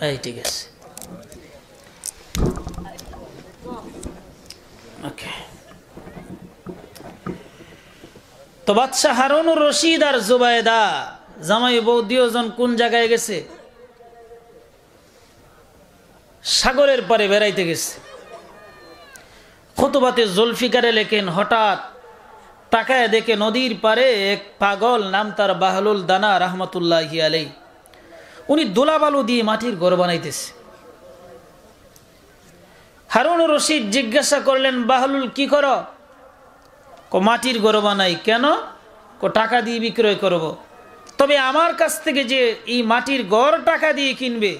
এই ঠিক আছে, ওকে। তো বাদশাহ হারুনুর রশিদ আর জুবায়েদা জামাই বউ 2 জন কোন জায়গায় গেছে? সাগরের পারে বেড়াইতে গেছে। খুতবাতে জুলফিকারে লেখেন, হঠাৎ তাকায় দেখে নদীর পারে এক পাগল, নাম তার বাহলুল দানা রহমতুল্লাহি আলাইহি। উনি দোলাবালু দিয়ে মাটির ঘর বানাইতেছে। হারুনুর রশিদ জিজ্ঞাসা করলেন, বাহলুল কি করো? মাটির ঘর বানাই। কেন? টাকা দিয়ে বিক্রয় করব। তবে আমার কাছ থেকে যে এই মাটির ঘর টাকা দিয়ে কিনবে,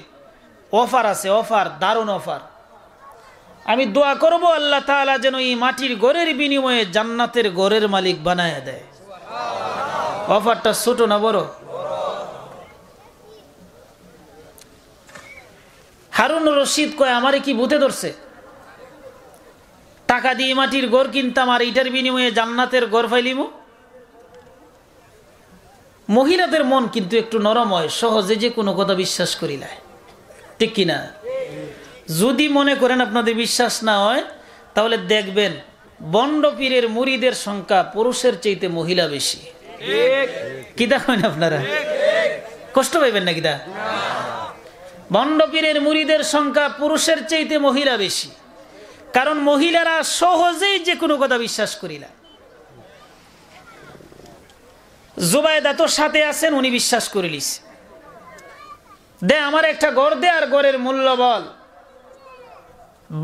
অফার আছে, অফার, দারুণ অফার। আমি দোয়া করব আল্লাহ তাআলা যেন এই মাটির ঘরের বিনিময়ে জান্নাতের ঘরের মালিক বানায় দেয়। অফারটা ছোট না বড়? হারুনুর রশিদ কয়, আমারে কি ভূতে ধরছে? টাকা দিয়ে মাটির ঘর কিনতাম আর এটার বিনিময়ে জান্নাতের ঘর ফাইলিম। মহিলাদের মন কিন্তু একটু নরম হয়, সহজে যে কোনো কথা বিশ্বাস করিলায়, ঠিক কিনা? যদি মনে করেন আপনাদের বিশ্বাস না হয় তাহলে দেখবেন বন্ড পীরের মুরিদের সংখ্যা পুরুষের চাইতে মহিলা বেশি। কিতা হয় না আপনারা? কষ্ট পাইবেন না কিতা? ভণ্ড পীরের মুরিদের সংখ্যা পুরুষের চাইতে মহিলা বেশি, কারণ মহিলারা সহজেই যে কোনো কথা বিশ্বাস করিলা। জুবাইদা তো সাথে আছেন, উনি বিশ্বাস করে লিস, দে আমার একটা গড় দে আর গড়ের মূল্য বল।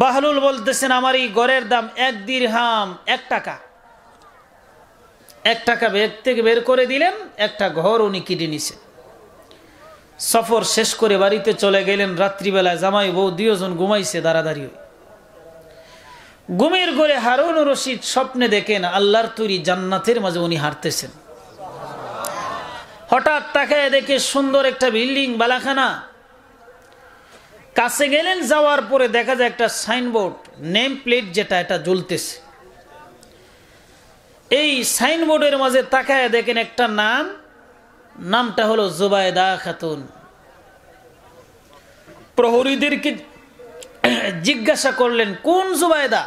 বাহলুল বলতেছেন আমার এই গড়ের দাম 1 দিরহাম, 1 টাকা। 1 টাকা ব্যাগ থেকে বের করে দিলেন, একটা ঘর উনি কিনে নিছে। সফর শেষ করে বাড়িতে চলে গেলেন। রাত্রিবেলায় জামাই বউ দুজন ঘুমাইছে দাঁড়াদাঁড়ি। ঘুমের ঘরে হারুন রশিদ স্বপ্নে দেখেন আল্লাহর তৈরি জান্নাতের মাঝে উনি হাঁটতেছেন। হঠাৎ তাকায় দেখে সুন্দর একটা বিল্ডিং, বালাখানা। কাছে গেলেন, যাওয়ার পরে দেখা যায় একটা সাইনবোর্ড, নেম প্লেট যেটা, এটা জ্বলতেছে। এই সাইনবোর্ডের মাঝে তাকায় দেখেন একটা নাম, নামটা হলো জুবাইদা খাতুন। প্রহরীদেরকে জিজ্ঞাসা করলেন কোন জুবাইদা?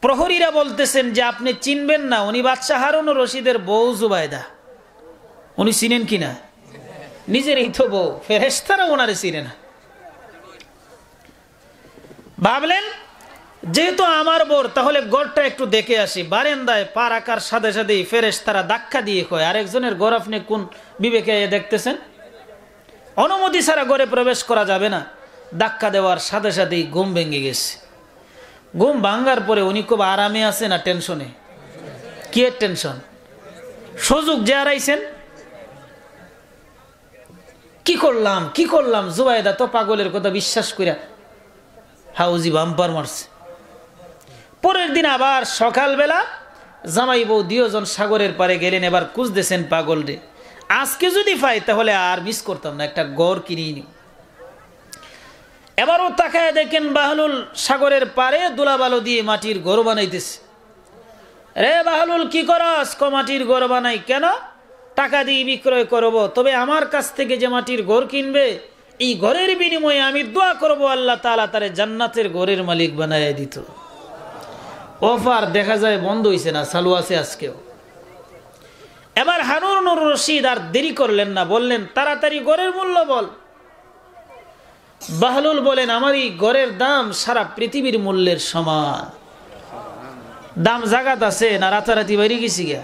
প্রহরীরা বলতেছেন যে আপনি চিনবেন না, উনি বাদশাহ হারুন রশিদের বউ জুবাইদা। উনি চিনেন কিনা? নিজেরই তো বউ, ফেরেশতারা ওনারে চিনে না। ভাবলেন যেহেতু আমার বোর, তাহলে গড়টা একটু দেখে আসি। বারান্দায় পা রাখার সাথে সাথেই ফেরেশতারা ধাক্কা দিয়ে কয়, আরেকজনের গড় আপনি কোন বিবেকে দেখতেছেন? অনুমতি ছাড়া ঘরে প্রবেশ করা যাবে না। ধাক্কা দেওয়ার সাথে সাথেই ঘুম ভেঙে গেছে। ঘুম ভাঙ্গার পরে উনি খুব আরামে আছে না টেনশনে? কি এর টেনশন? সুযোগ যে হারাইছেন। কি করলাম জুবাইদা তো পাগলের কথা বিশ্বাস করিয়া হাউজি বাম্পার মারছে। পরের দিন আবার সকালবেলা জামাই বউ দুজন সাগরের পারে গেলেন, এবার খুঁজতেছেন পাগল রে, আজকে যদি পাই তাহলে আর মিস করতাম না, একটা গড় কিনে নি। এবারও তাকায় দেখেন বাহলুল সাগরের পারে দুলাবালো দিয়ে মাটির ঘর বানাইতেছে। রে বাহলুল কি করস? মাটির ঘর বানাই। কেন? টাকা দিয়ে বিক্রয় করব, তবে আমার কাছ থেকে যে মাটির ঘর কিনবে এই ঘরের বিনিময়ে আমি দোয়া করব আল্লাহ তাআলা তারে জান্নাতের ঘরের মালিক বানায় দিত। অফার দেখা যায় বন্ধ হইছে না, চালু আছে আজকেও। এবার হারুন রশিদ আর দেরি করলেন না, বললেন তাড়াতাড়ি ঘরের মূল্য বল। বাহলুল বলেন আমার এই ঘরের দাম সারা পৃথিবীর মূল্যের সমান। দাম জাগাত আছে না রাতারাতি বেড়ে গেছি গিয়া?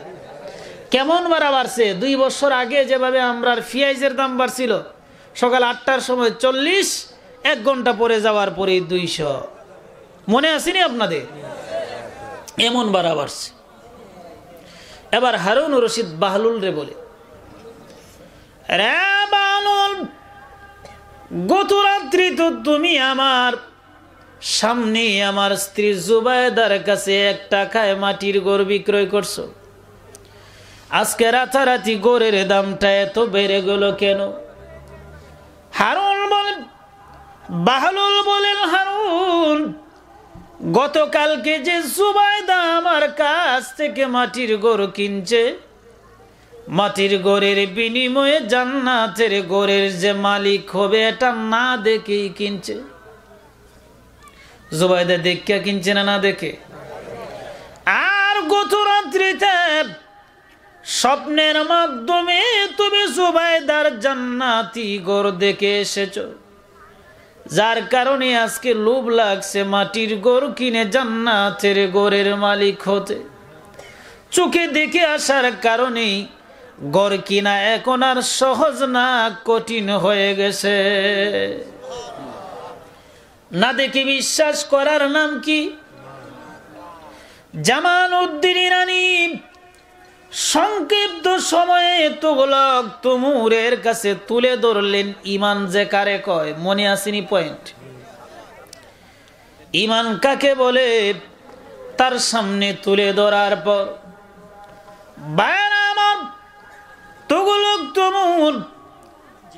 কেমন বাড়া বাড়ছে? 2 বছর আগে যেভাবে আমরা পেঁয়াজের দাম বাড়ছিল, সকাল 8টার সময় 40, 1 ঘন্টা পরে যাওয়ার পরে 200, মনে আসেনি আপনাদের? এমন বাড়া বাড়ছে। এবার হারুন রশিদ বাহলুল রে বলে, রে বাহলুল, গত রাত্রি তো তুমি আমার সামনে আমার স্ত্রী জুবাইদার কাছে 1 টাকায় মাটির ঘর বিক্রয় করছো। আজকে রাতারাতি গড়ের দামটা এত বেড়ে গেল কেন? হারুন বলেন, বাহলুল বলেন, হারুন গতকালকে যে জুবাইদা আমার কাছ থেকে মাটির ঘর কিনছে, মাটির ঘরের বিনিময়ে জান্নাতের ঘরের যে মালিক হবে এটা না দেখেই কিনছে। জুবাইদা দেখে কিনছে না দেখে? আর গত রাত্রিতে স্বপ্নের মাধ্যমে তুমি জুবাইদার জান্নাতি ঘর দেখে এসেছো, যার কারণে আজকে লোভ লাগছে মাটির ঘর কিনে জান্নাতের ঘরের মালিক হতে। চোখে দেখে আসার কারণেই ঘর কিনা এখন আর সহজ না, কঠিন হয়ে গেছে। না দেখে বিশ্বাস করার নাম কি? জামাল উদ্দিন ইরানি সংক্ষিপ্ত সময়ে তুগলক তমুরের কাছে তুলে ধরলেন ইমান যে কারে কয়। মনে আসেনি পয়েন্ট? ইমান কাকে বলে তার সামনে তুলে ধরার পর তুগলক তমুর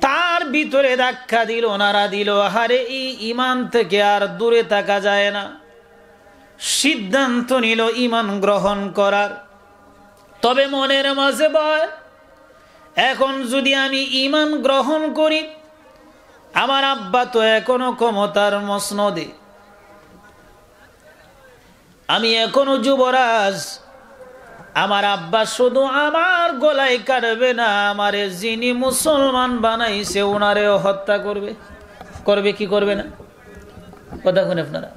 তার ভিতরে ধাক্কা দিল, নাড়া দিল, আহারে এই ইমান থেকে আর দূরে থাকা যায় না। সিদ্ধান্ত নিল ইমান গ্রহণ করার। তবে মনের মাঝে ভয়, এখন যদি আমি ইমান গ্রহণ করি, আমার আব্বা তো এখনো ক্ষমতার মসনদে, আমি এখনো যুবরাজ, আমার আব্বা শুধু আমার গলায় কাটবে না, আমারে যিনি মুসলমান বানাইছে ওনারেও হত্যা করবে। করবে কি করবে না? কথা শুনে আপনারা,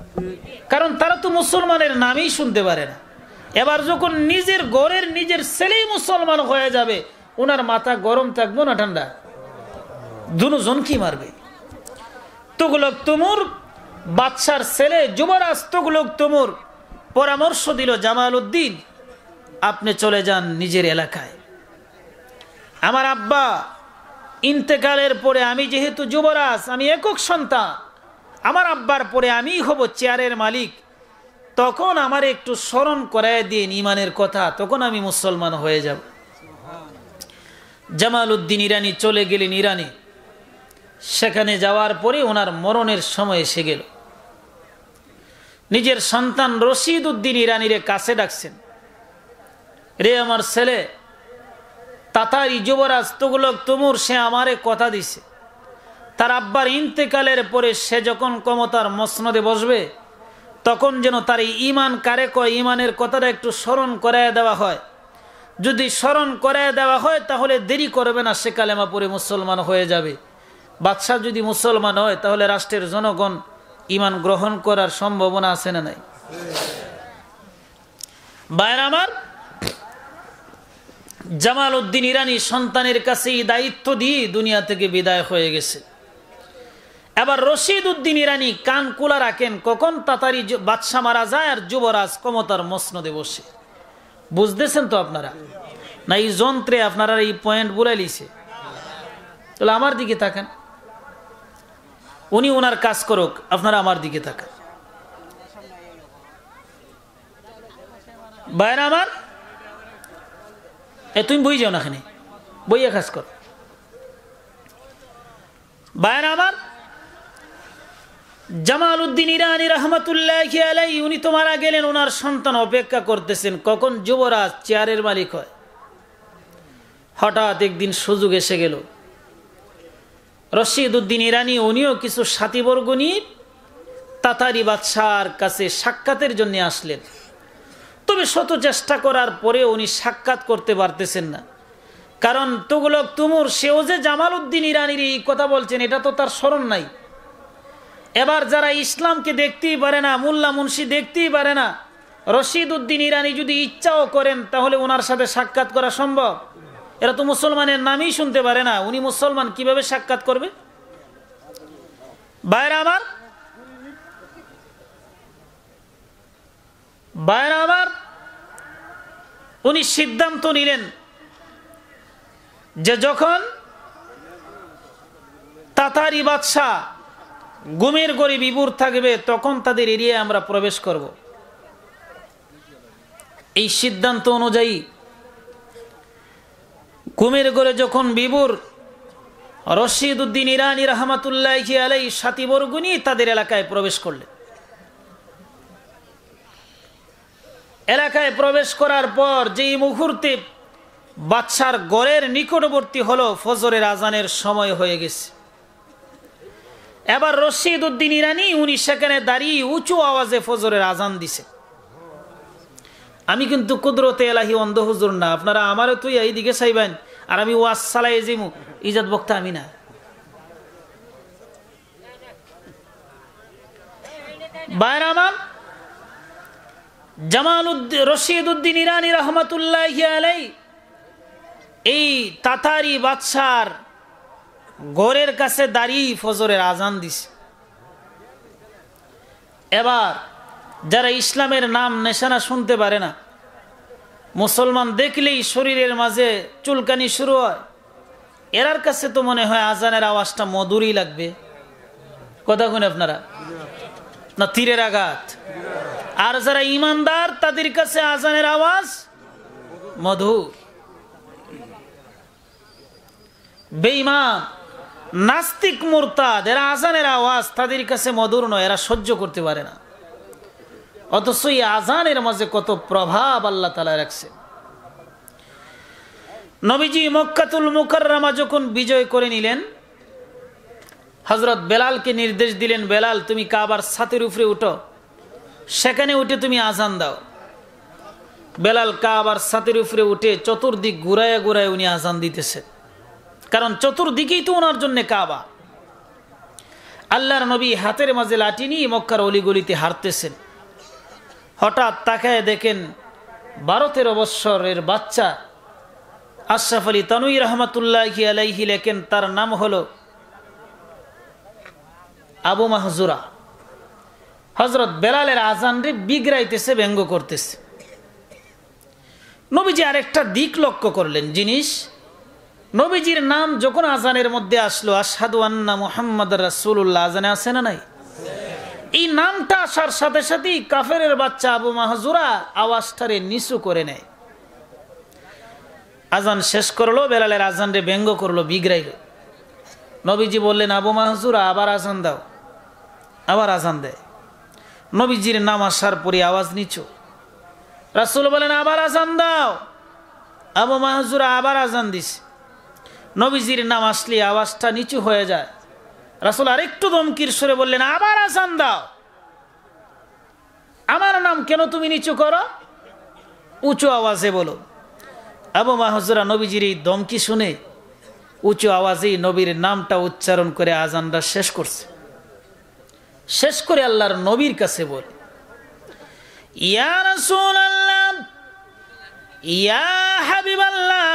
কারণ তারা তো মুসলমানের নামই শুনতে পারে না। এবার যখন নিজের ঘরের নিজের ছেলেই মুসলমান হয়ে যাবে, ওনার মাথা গরম থাকবো না ঠান্ডা? দুজন কি মারবে? তুগলক তুমুর বাদশার ছেলে যুবরাজ তুগলক তুমুর পরামর্শ দিল, জামাল উদ্দিন আপনি চলে যান নিজের এলাকায়। আমার আব্বা ইন্তেকালের পরে আমি যেহেতু যুবরাজ, আমি একক সন্তান, আমার আব্বার পরে আমি হব চেয়ারের মালিক, তখন আমার একটু স্মরণ করায় দিন ইমানের কথা, তখন আমি মুসলমান হয়ে যাব। জামাল উদ্দিন ইরানি চলে গেলেন ইরানে। সেখানে যাওয়ার পরে ওনার মরণের সময় এসে গেল। নিজের সন্তান রশিদ উদ্দিন ইরানিরে কাছে ডাকছেন, রে আমার ছেলে, তাতারি যুবরাজ তুগলক তুমুর সে আমারে কথা দিছে, তার আব্বার ইন্তেকালের পরে সে যখন ক্ষমতার মসনদে বসবে তখন যেন তার ইমান কারে কয় ইমানের কথাটা একটু স্মরণ করায় দেওয়া হয়। যদি স্মরণ করায় দেওয়া হয় তাহলে দেরি করবে না, সে কালেমা পড়ে মুসলমান হয়ে যাবে। বাদশাহ যদি মুসলমান হয় তাহলে রাষ্ট্রের জনগণ ইমান গ্রহণ করার সম্ভাবনা আছে না নাই? ভাইরা আমার, জামাল উদ্দিন ইরানি সন্তানের কাছে এই দায়িত্ব দিয়ে দুনিয়া থেকে বিদায় হয়ে গেছে। এবার রশিদ উদ্দিন ইরানি কান কুলা রাখেন কখন তাতারি বাদশাহ মারা যায় আর যুবরাজ ক্ষমতার মসনদে বসে। বুঝতেছেন তো আপনারা? না এই যন্ত্রে আপনারা এই পয়েন্ট বুলাই লিছে? তাহলে আমার দিকে তাকান, উনি ওনার কাজ করুক, আপনারা আমার দিকে তাকান। ভাইরা আমার, তুমি বই যাও না, এখানে বইয়া কাজ কর। ভাইরা আমার, জামাল উদ্দিন ইরানি রহমতুল্লাহি আলাইহি উনি তো মারা গেলেন, ওনার সন্তান অপেক্ষা করতেছেন কখন যুবরাজ চেয়ারের মালিক হয়। হঠাৎ একদিন সুযোগ এসে গেল, রশিদ উদ্দিন ইরানি উনিও কিছু সাথীবর্গ নিয়ে তাতারি বাদশার কাছে সাক্ষাতের জন্য আসলেন। তবে শত চেষ্টা করার পরে উনি সাক্ষাৎ করতে পারতেছেন না, কারণ তুগলক তুমুর সেও যে জামাল উদ্দিন ইরানির এই কথা বলছেন এটা তো তার স্মরণ নাই। এবার যারা ইসলামকে দেখতেই পারে না, মোল্লা মুন্সি দেখতেই পারে না, রশিদ উদ্দিন ইরানি যদি ইচ্ছাও করেন তাহলে ওনার সাথে সাক্ষাৎ করা সম্ভব? এরা তো মুসলমানের নামই শুনতে পারে না, উনি মুসলমান কিভাবে সাক্ষাৎ করবে? ভাইরা আমার, ভাইরা আমার, উনি সিদ্ধান্ত নিলেন যে যখন তাতারি বাদশাহ ঘুমের ঘরে বিভোর থাকবে তখন তাদের এরিয়ায় আমরা প্রবেশ করব। এই সিদ্ধান্ত অনুযায়ী ঘুমের ঘরে যখন বিভোর, রশিদ উদ্দিন ইরানি রহমতুল্লাহি আলাইহি সাথীবর্গ নিয়ে তাদের এলাকায় প্রবেশ করলেন। এলাকায় প্রবেশ করার পর যেই মুহূর্তে বাদশার ঘরের নিকটবর্তী হলো, ফজরের আজানের সময় হয়ে গেছে। এবার রশিদ উদ্দিন ইরানি উনি সেখানে দাঁড়িয়ে উঁচু আওয়াজে ফজরের আজান দিছে। আমি কিন্তু কুদরতে এলাহি অন্ধ হুজুর না, আপনারা আমারও তুই এইদিকে চাইবেন আর আমি ওয়াজ চালাই যাইমু, ইজাত বক্তা আমি না। ভাইরা আমার, রশিদ উদ্দিন ইরানি রহমতুল্লাহি আলাইহি এই তাতারি বাদশার ঘরের কাছে দাঁড়িয়ে ফজরের আজান দিছে। এবার যারা ইসলামের নাম নেশানা শুনতে পারে না, মুসলমান দেখলেই শরীরের মাঝে চুলকানি শুরু হয়, এরার কাছে তো মনে হয় আজানের আওয়াজটা মধুরই লাগবে। কথা শুনে আপনারা? না তীরের আঘাত? আর যারা ইমানদার তাদের কাছে আজানের আওয়াজ মধুর। বেঈমান নাস্তিক মুরতাদ এরা আজানের আওয়াজ তাদের কাছে মধুর নয়, এরা সহ্য করতে পারে না। অথচ এই আজানের মাঝে কত প্রভাব আল্লাহ তাআলা রাখছে। নবীজি মক্কাতুল মুকাররমা যখন বিজয় করে নিলেন, হযরত বেলালকে নির্দেশ দিলেন, বেলাল তুমি কাবার ছাদের উপরে উঠো, সেখানে উঠে তুমি আজান দাও। বেলাল কাবার ছাদের উপরে উঠে চতুর্দিক ঘুরায় ঘুরায় উনি আজান দিতেছেন, কারণ চতুর্দিকেই তো ওনার জন্য কাবা। আল্লাহর নবী হাতের মাঝে লাঠি নিয়ে মক্কার অলিগলিতে হাঁটতেছেন। হঠাৎ তাকায় দেখেন 12-13 বৎসরের বাচ্চা আশরাফ আলী তানুই রহমাতুল্লাহি আলাইহি লেখেন, তার নাম হলো আবু মাহজুরা। হযরত বেলালের আজানরে বিগড়াইতেছে, ব্যঙ্গ করতেছে। নবীজি আরেকটা দিক লক্ষ্য করলেন জিনিস, নবীজির নাম যখন আজানের মধ্যে আসলো, আশহাদু আন্না মুহাম্মাদুর রাসূলুল্লাহ, আজানে আছে না নাই? এই নামটা আসার সাথে সাথেই কাফেরের বাচ্চা আবু মাহজুরা আওয়াজটারে নিচু করে নেয়। আজান শেষ করলো, বেলালের আজানরে ব্যঙ্গ করলো, বিগড়াইল। নবীজি বললেন, আবু মাহজুরা আবার আজান দাও। আবার আজান দেয়। নবীজির নাম আসার পরে আওয়াজ নিচু। রাসূল বলেন, আবার আজান দাও। আবু মাহজুরা আবার আজান দিছে। নবীজির নাম আসলে আওয়াজটা নিচু হয়ে যায়। রাসূল আরেকটু ধমকির সুরে বললেন, আবার আজান দাও। আমার নাম কেন তুমি নিচু করো? উঁচু আওয়াজে বলো। আবু মাহজুরা নবীজির এই ধমকি শুনে উঁচু আওয়াজেই নবীর নামটা উচ্চারণ করে আজানটা শেষ করছে। শেষ করে আল্লাহর নবীর কাছে বলে, ইয়া রাসূলুল্লাহ, ইয়া হাবিবাল্লাহ,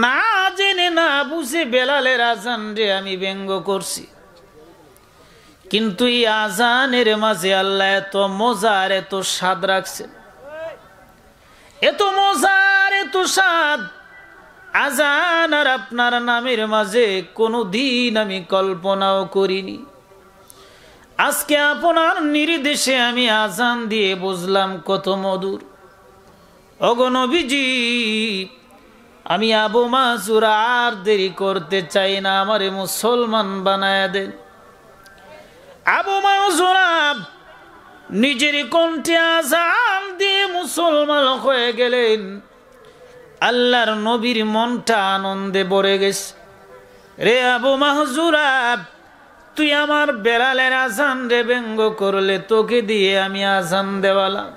না জেনে না বুঝে বেলালের আজান রে আমি ব্যঙ্গ করছি, কিন্তু এই আজানের মাঝে আল্লাহ এত মজার এত স্বাদ রাখছেন, এত মজার এত স্বাদ আজান আর আপনার নামের মাঝে কোনোদিন আমি কল্পনাও করিনি। আজকে আপনার নির্দেশে আমি আজান দিয়ে বুঝলাম কত মধুর। ওগো নবীজি, আমি আবু মাহজুরা আর দেরি করতে চাই না, আমারে মুসলমান বানায় দেন। আবু মাহজুরা নিজের কণ্ঠে আজান দিয়ে মুসলমান হয়ে গেলেন। আল্লাহর নবীর মনটা আনন্দে ভরে গেছে। রে আবু মাহজুরা, তুই আমার বেলালের আজান রে ব্যঙ্গ করলে, তোকে দিয়ে আমি আজান দেওয়ালাম।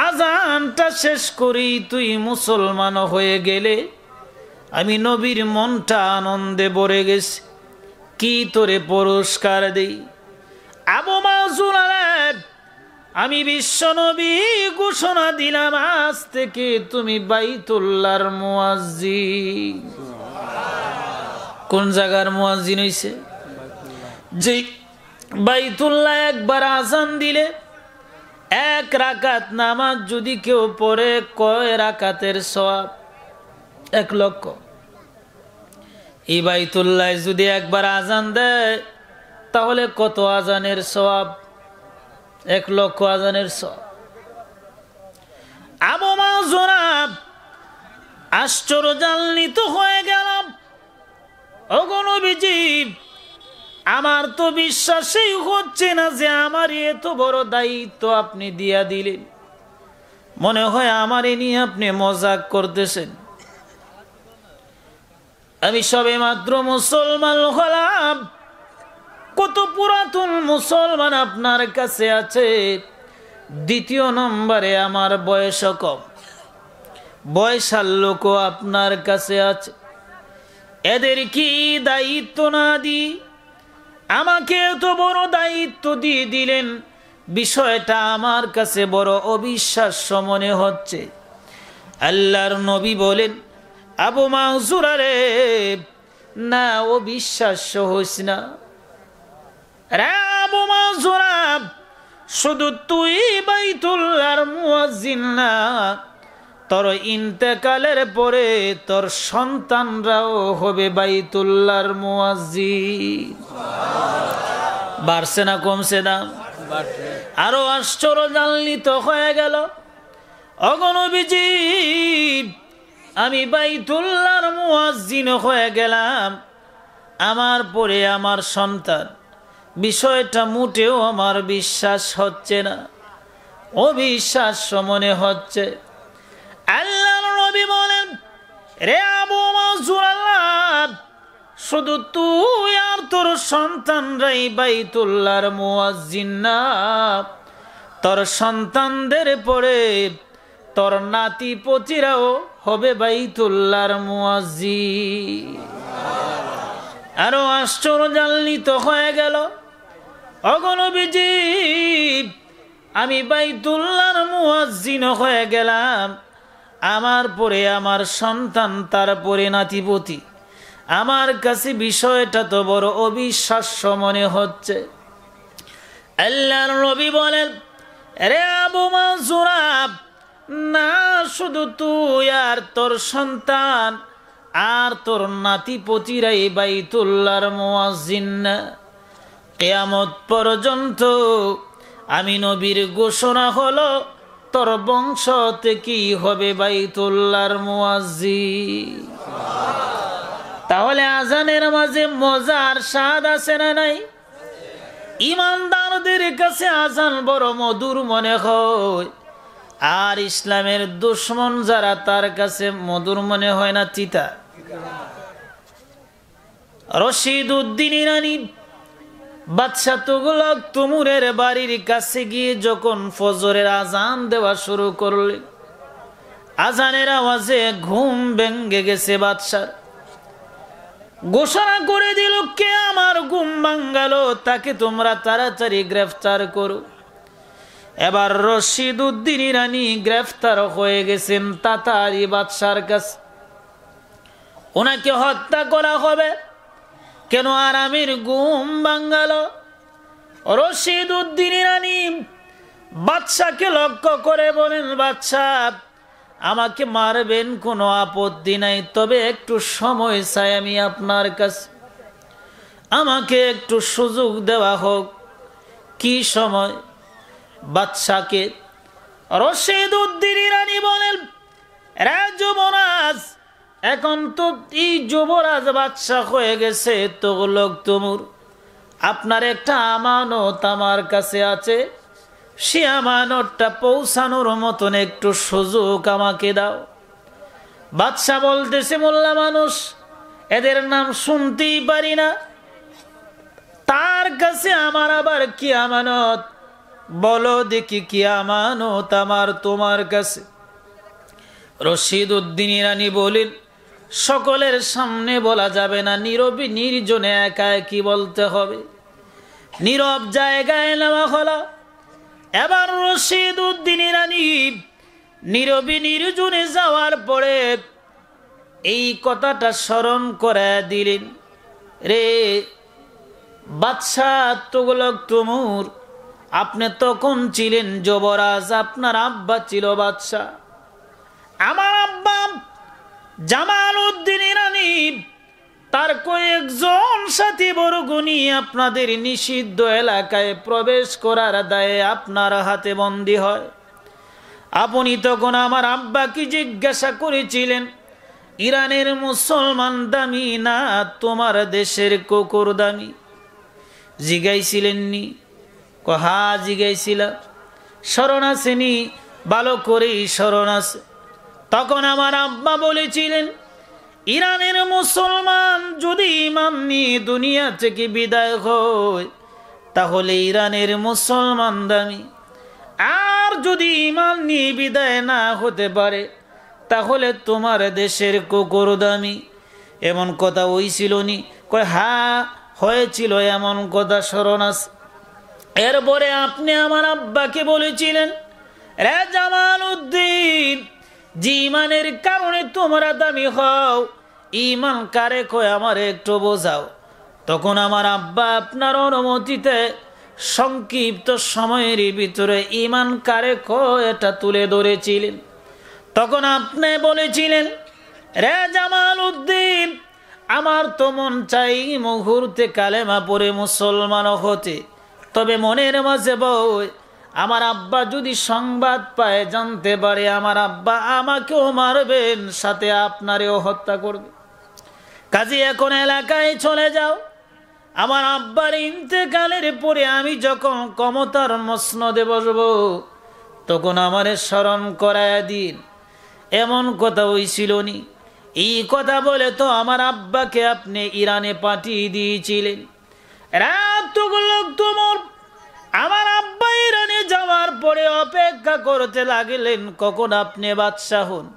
আজানটা শেষ করি তুই মুসলমান হয়ে গেলে, আমি নবীর মনটা আনন্দে ভরে গেছে। কি তোরে পুরস্কার দেই? আবু মাহজুরা, আমি বিশ্ব নবী ঘোষণা দিলাম, আজ থেকে তুমি বাইতুল্লাহর মুয়াজ্জিন। কোন জায়গার মুয়াজ্জিন হইছে? যে বাইতুল্লাহ একবার আজান দিলে 1 রাকাত নামাজ যদি কেউ পড়ে, কয় রাকাতের সওয়াব? 1 লক্ষ। এই বাইতুল্লাহ যদি একবার আজান দেয়, তাহলে কত আজানের সওয়াব? 1 লক্ষ আজানের সওয়াব। আবু মাহজুরা আশ্চর্যান্বিত হয়ে গেলাম। ওগো নবীজি, আমার তো বিশ্বাসই হচ্ছে না যে আমার এত বড় দায়িত্ব আপনি দিয়া দিলেন। মনে হয় আমারে নিয়ে আপনি মজাক করতেছেন। আমি সবে মাত্র মুসলমান হলাম। কত পুরাতন মুসলমান আপনার কাছে আছে। দ্বিতীয় নম্বরে আমার বয়স কম, বয়সার লোকও আপনার কাছে আছে। এদের কি দায়িত্ব না দি আমাকে এত বড় দায়িত্ব দিয়ে দিলেন, বিষয়টা আমার কাছে বড় অবিশ্বাস্য মনে হচ্ছে। আল্লাহর নবী বলেন, আবু মাহজুরা রে, না অবিশ্বাস্য হইস না রে আবু মাহজুরা, শুধু তুই বাইতুল্লাহর মুয়াজ্জিন না, তোর ইন্তেকালের পরে তোর সন্তানরাও হবে বাইতুল্লাহর মুয়াজ্জিন। বাড়ছে না কমছে না? আরো আশ্চর্যান্বিত হয়ে গেল। ওগো নবীজি, আমি বাইতুল্লাহর মুয়াজ্জিন হয়ে গেলাম, আমার পরে আমার সন্তান। বিষয়টা মোটেও আমার বিশ্বাস হচ্ছে না, অবিশ্বাস্য মনে হচ্ছে। আল্লাহর নবী বলেন, রে আবু মাহজুরা, শুধু তুই আর তোর সন্তানরাই বাইতুল্লাহর মুয়াজ্জিন না, তোর সন্তানদের পরে তোর নাতি পতিরাও হবে বাইতুল্লাহর মুয়াজ্জিন। আরো আশ্চর্যান্বিত হয়ে গেল, ওগো নবীজি, আমি বাইতুল্লাহর মুয়াজ্জিন হয়ে গেলাম, আমার পরে আমার সন্তান, তারপরে নাতিপতি। আমার কাছে বিষয়টা তো বড় অবিশ্বাস্য মনে হচ্ছে। আল্লাহর নবী বলেন, রে আবু মানসুর, না শুধু তুই আর তোর সন্তান আর তোর নাতিপতিরাই বাইতুল্লাহর মুয়াজ্জিন না, কিয়ামত পর্যন্ত আমি নবীর ঘোষণা হলো তোর বংশ থেকেই হবে বাইতুল্লাহর মুয়াজ্জিন। তাহলে আজানের মাঝে মজার স্বাদ আছে না নাই? ইমানদারদের কাছে আজান বড় মধুর মনে হয়, আর ইসলামের দুশ্মন যারা তার কাছে মধুর মনে হয় না, তিতা। রশিদ উদ্দিন ইরানি বাদশাহ তুগলক তুমুরের বাড়ির কাছে গিয়ে যখন ফজরের আজান দেওয়া শুরু করলেন, আজানের আওয়াজে ঘুম ভেঙে গেছে বাদশার। ঘোষণা করে দিল, কে আমার ঘুম ভাঙালো তাকে তোমরা তাড়াতাড়ি গ্রেফতার করো। এবার রশিদ উদ্দিন ইরানি গ্রেফতার হয়ে গেছেন তাতারি বাদশার কাছে। ওনাকে হত্যা করা হবে কেন? আরামের ঘুম ভাঙালো। রশিদ উদ্দিন ইরানি বাদশাকে লক্ষ্য করে বলেন, বাদশাহ, আমাকে মারবেন, কোনো আপত্তি নাই, তবে একটু সময় চাই আমি আপনার কাছে, আমাকে একটু সুযোগ দেওয়া হোক। কি সময়? বাদশাকে রশিদ উদ্দিন ইরানি বলেন, রে যুবরাজ, এখন তো এই যুবরাজ বাদশা হয়ে গেছে তুগলক তুমুর, আপনার একটা আমানত আমার কাছে আছে, সে আমানতটা পৌঁছানোর মতন একটু সুযোগ আমাকে দাও। বাদশা বলতেছে, মোল্লা মানুষ, এদের নাম শুনতেই পারি না, তার কাছে আমার আবার কি আমানত? বলো দেখি কি আমানত আমার তোমার কাছে? রশিদ উদ্দিন ইরানি বলেন, সকলের সামনে বলা যাবে না, নীরবে নির্জনে একা কি বলতে হবে। নীরব জায়গায় নেওয়া হলো। এবার রশিদ উদ্দিন ইরানি নীরবে নির্জনে যাওয়ার পরে এই কথাটা স্মরণ করে দিলেন, রে বাদশাহ তুগলক তুমুর, আপনি তখন ছিলেন যুবরাজ, আপনার আব্বা ছিল বাদশাহ, আমার আব্বা জামাল উদ্দিন ইরানি তার কয়েকজন সাথী বর্গ নিয়ে আপনাদের নিষিদ্ধ এলাকায় প্রবেশ করার দায়ে আপনার হাতে বন্দী হয়। আপনি তখন আমার আব্বাকে জিজ্ঞাসা করেছিলেন, ইরানের মুসলমান দামি না তোমার দেশের কুকুর দামি? জিগাইছিলেননি? হা জিগাইছিলাম। স্মরণ আসেনি? ভালো করেই স্মরণ আছে। তখন আমার আব্বা বলেছিলেন, ইরানের মুসলমান যদি ইমান নিয়ে দুনিয়া থেকে বিদায় হয় তাহলে ইরানের মুসলমান দামি, আর যদি ইমান নিয়ে বিদায় না হতে পারে তাহলে তোমার দেশের কুকুর দামি। এমন কথা হইছিল নি? কয় হ্যাঁ হয়েছিল, এমন কথা স্মরণ আছে। এরপরে আপনি আমার আব্বাকে বলেছিলেন, রে জামাল উদ্দিন, যে ইমানের কারণে তোমরা দামি হও, ইমান কারে কয় আমার একটু বোঝাও। তখন আমার আব্বা আপনার অনুমতিতে সংক্ষিপ্ত সময়ের ভিতরে ইমান কারে কয় এটা তুলে ধরেছিলেন। তখন আপনি বলেছিলেন, রে জামাল উদ্দিন, আমার তো মন চাই মুহূর্তে কালেমা পড়ে মুসলমান হতে, তবে মনের মাঝে বই আমার আব্বা যদি সংবাদ পায়, জানতে পারে, আমার আব্বা আমাকেও মারবেন, সাথে আপনারেও হত্যা করবে। কাজী এখন এলাকায় চলে যাও। আমার আব্বার ইন্তেকালের পরে আমি যখন ক্ষমতার মসনদে বসব তখন আমারে স্মরণ করায় দিন। এমন কথা হইছিল নি? এই কথা বলে তো আমার আব্বাকে আপনি ইরানে পাঠিয়ে দিয়েছিলেন। রাত তুগলক তুমুর আমার আব্বা ইরানে যাওয়ার পরে অপেক্ষা করতে লাগলেন কখন আপনি বাদশাহ হন।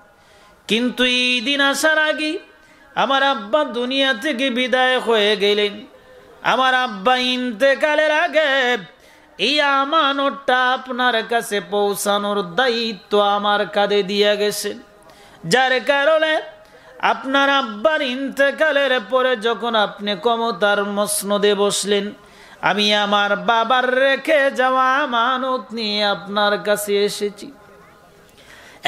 কিন্তু এই দিন আসার আগে আমার আব্বা দুনিয়া থেকে বিদায় হয়ে গেলেন। আমার আব্বা ইন্তেকালের আগে এই আমানতটা আপনার কাছে পৌঁছানোর দায়িত্ব আমার কাঁধে দিয়ে গেছেন। যার কারণে আপনার আব্বার ইন্তেকালের পরে যখন আপনি ক্ষমতার মসনদে বসলেন, আমি আমার বাবার রেখে যাওয়া আমানত নিয়ে আপনার কাছে এসেছি।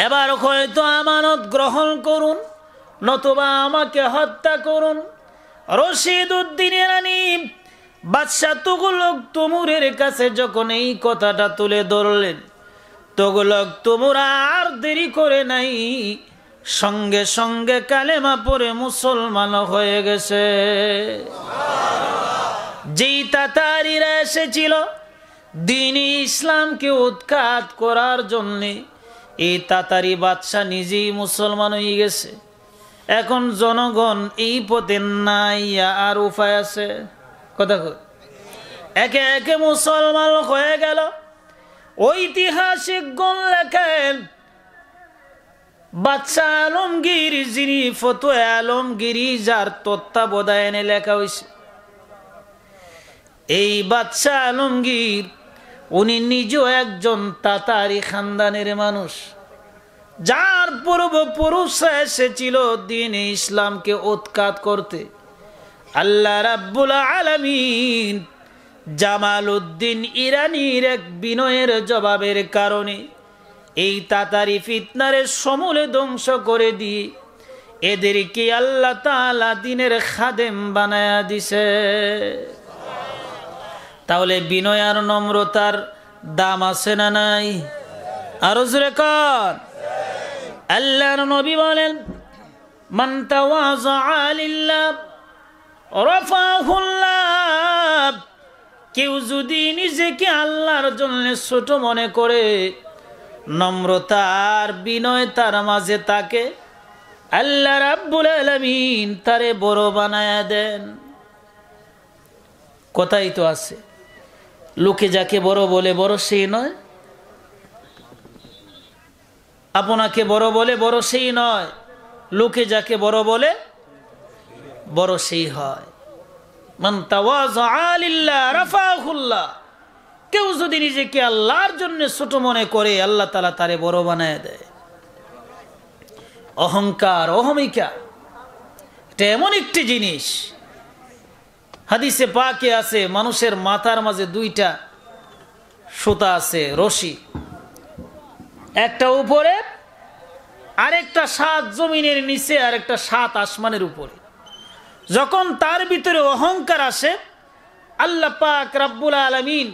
এবার হয়তো আমানত গ্রহণ করুন, নতুবা আমাকে হত্যা করুন। রশিদ উদ্দিনের রানী বাদশাহ তুগলক তৈমুরের কাছে যখন এই কথাটা তুলে ধরলেন, তুগলক তৈমুর আর দেরি করে নাই, সঙ্গে সঙ্গে কালেমা পড়ে মুসলমান হয়ে গেছে। যেই তাতারিরা এসেছিল দ্বীন ইসলামকে উৎখাত করার জন্যে, এই তাতারি বাদশাহ নিজেই মুসলমান হয়ে গেছে। এখন জনগণ এই পথে নাই, আর উপায় আছে? কথা একে একে মুসলমান হয়ে গেল। ঐতিহাসিকগণ লেখেন বাদশাহ আলমগীর, যিনি ফতোয়া আলমগীরি যার তত্ত্বাবধানে লেখা হয়েছে, এই বাদশাহ আলমগীর উনি নিজেও একজন তাতারি খানদানের মানুষ, যার পূর্বপুরুষরা এসেছিল দ্বীন ইসলামকে উৎখাত করতে। আল্লাহ রাব্বুল আলামিন জামালউদ্দিন ইরানির এক বিনয়ের জবাবের কারণে এই তাতারি ফিতনারে সমূলে ধ্বংস করে দিয়ে এদেরকে আল্লাহ তাআলা দ্বীনের খাদেম বানায়া দিছে। তাহলে বিনয় আর নম্রতার দাম আছে না নাই? আরো জোরে কর। আল্লাহর নবী বলেন, মান তাওয়াযা লিল্লাহ রাফাহুল্লাহ, কেউ যদি নিজেকে আল্লাহর জন্য ছোট মনে করে, নম্রতা আর বিনয় তার মাঝে তাকে, আল্লাহ রাব্বুল আলামিন তারে বড় বানায়া দেন। কথাই তো আছে, লোকে যাকে বড় বলে বড় সেই নয়, আপনাকে বড় বলে বড় সেই নয়, লোকে যাকে বড় বলে বড় সেই হয়। মান তাওয়াযা লিল্লাহ রাফাহুল্লাহ, কেউ যদি নিজেকে আল্লাহর জন্য ছোট মনে করে, আল্লাহ তাআলা তারে বড় বানায় দেয়। অহংকার, অহমিকা এটা এমন একটি জিনিস, হাদিসে পাকে আছে মানুষের মাথার মাঝে দুইটা সুতা আছে, রশি, একটা উপরে আরেকটা 7 জমিনের নিচে, আরেকটা 7 আসমানের উপরে। যখন তার ভিতরে অহংকার আসে, আল্লাহ পাক রব্বুল আলামিন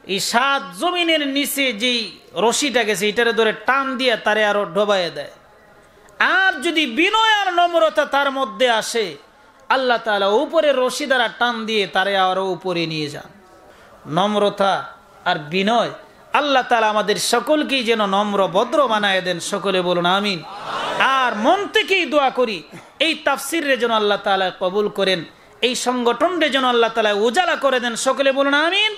এই 7 জমিনের নিচে যেই রশিটা গেছে এটারে ধরে টান দিয়ে তারে আরো ডোবাইয়ে দেয়। আর যদি বিনয় আর নম্রতা তার মধ্যে আসে, আল্লাহ তাআলা উপরে রশি দ্বারা টান দিয়ে তারে আরো উপরে নিয়ে যান। নম্রতা আর বিনয়, আল্লাহ তাআলা আমাদের সকলকেই যেন নম্র ভদ্র বানায় দেন। সকলে বলুন আমিন। আর মন থেকেই দোয়া করি এই তাফসিরে যেন আল্লাহ তাআলা কবুল করেন, এই সংগঠনটা যেন আল্লাহ তাআলা উজালা করে দেন। সকলে বলুন আমিন।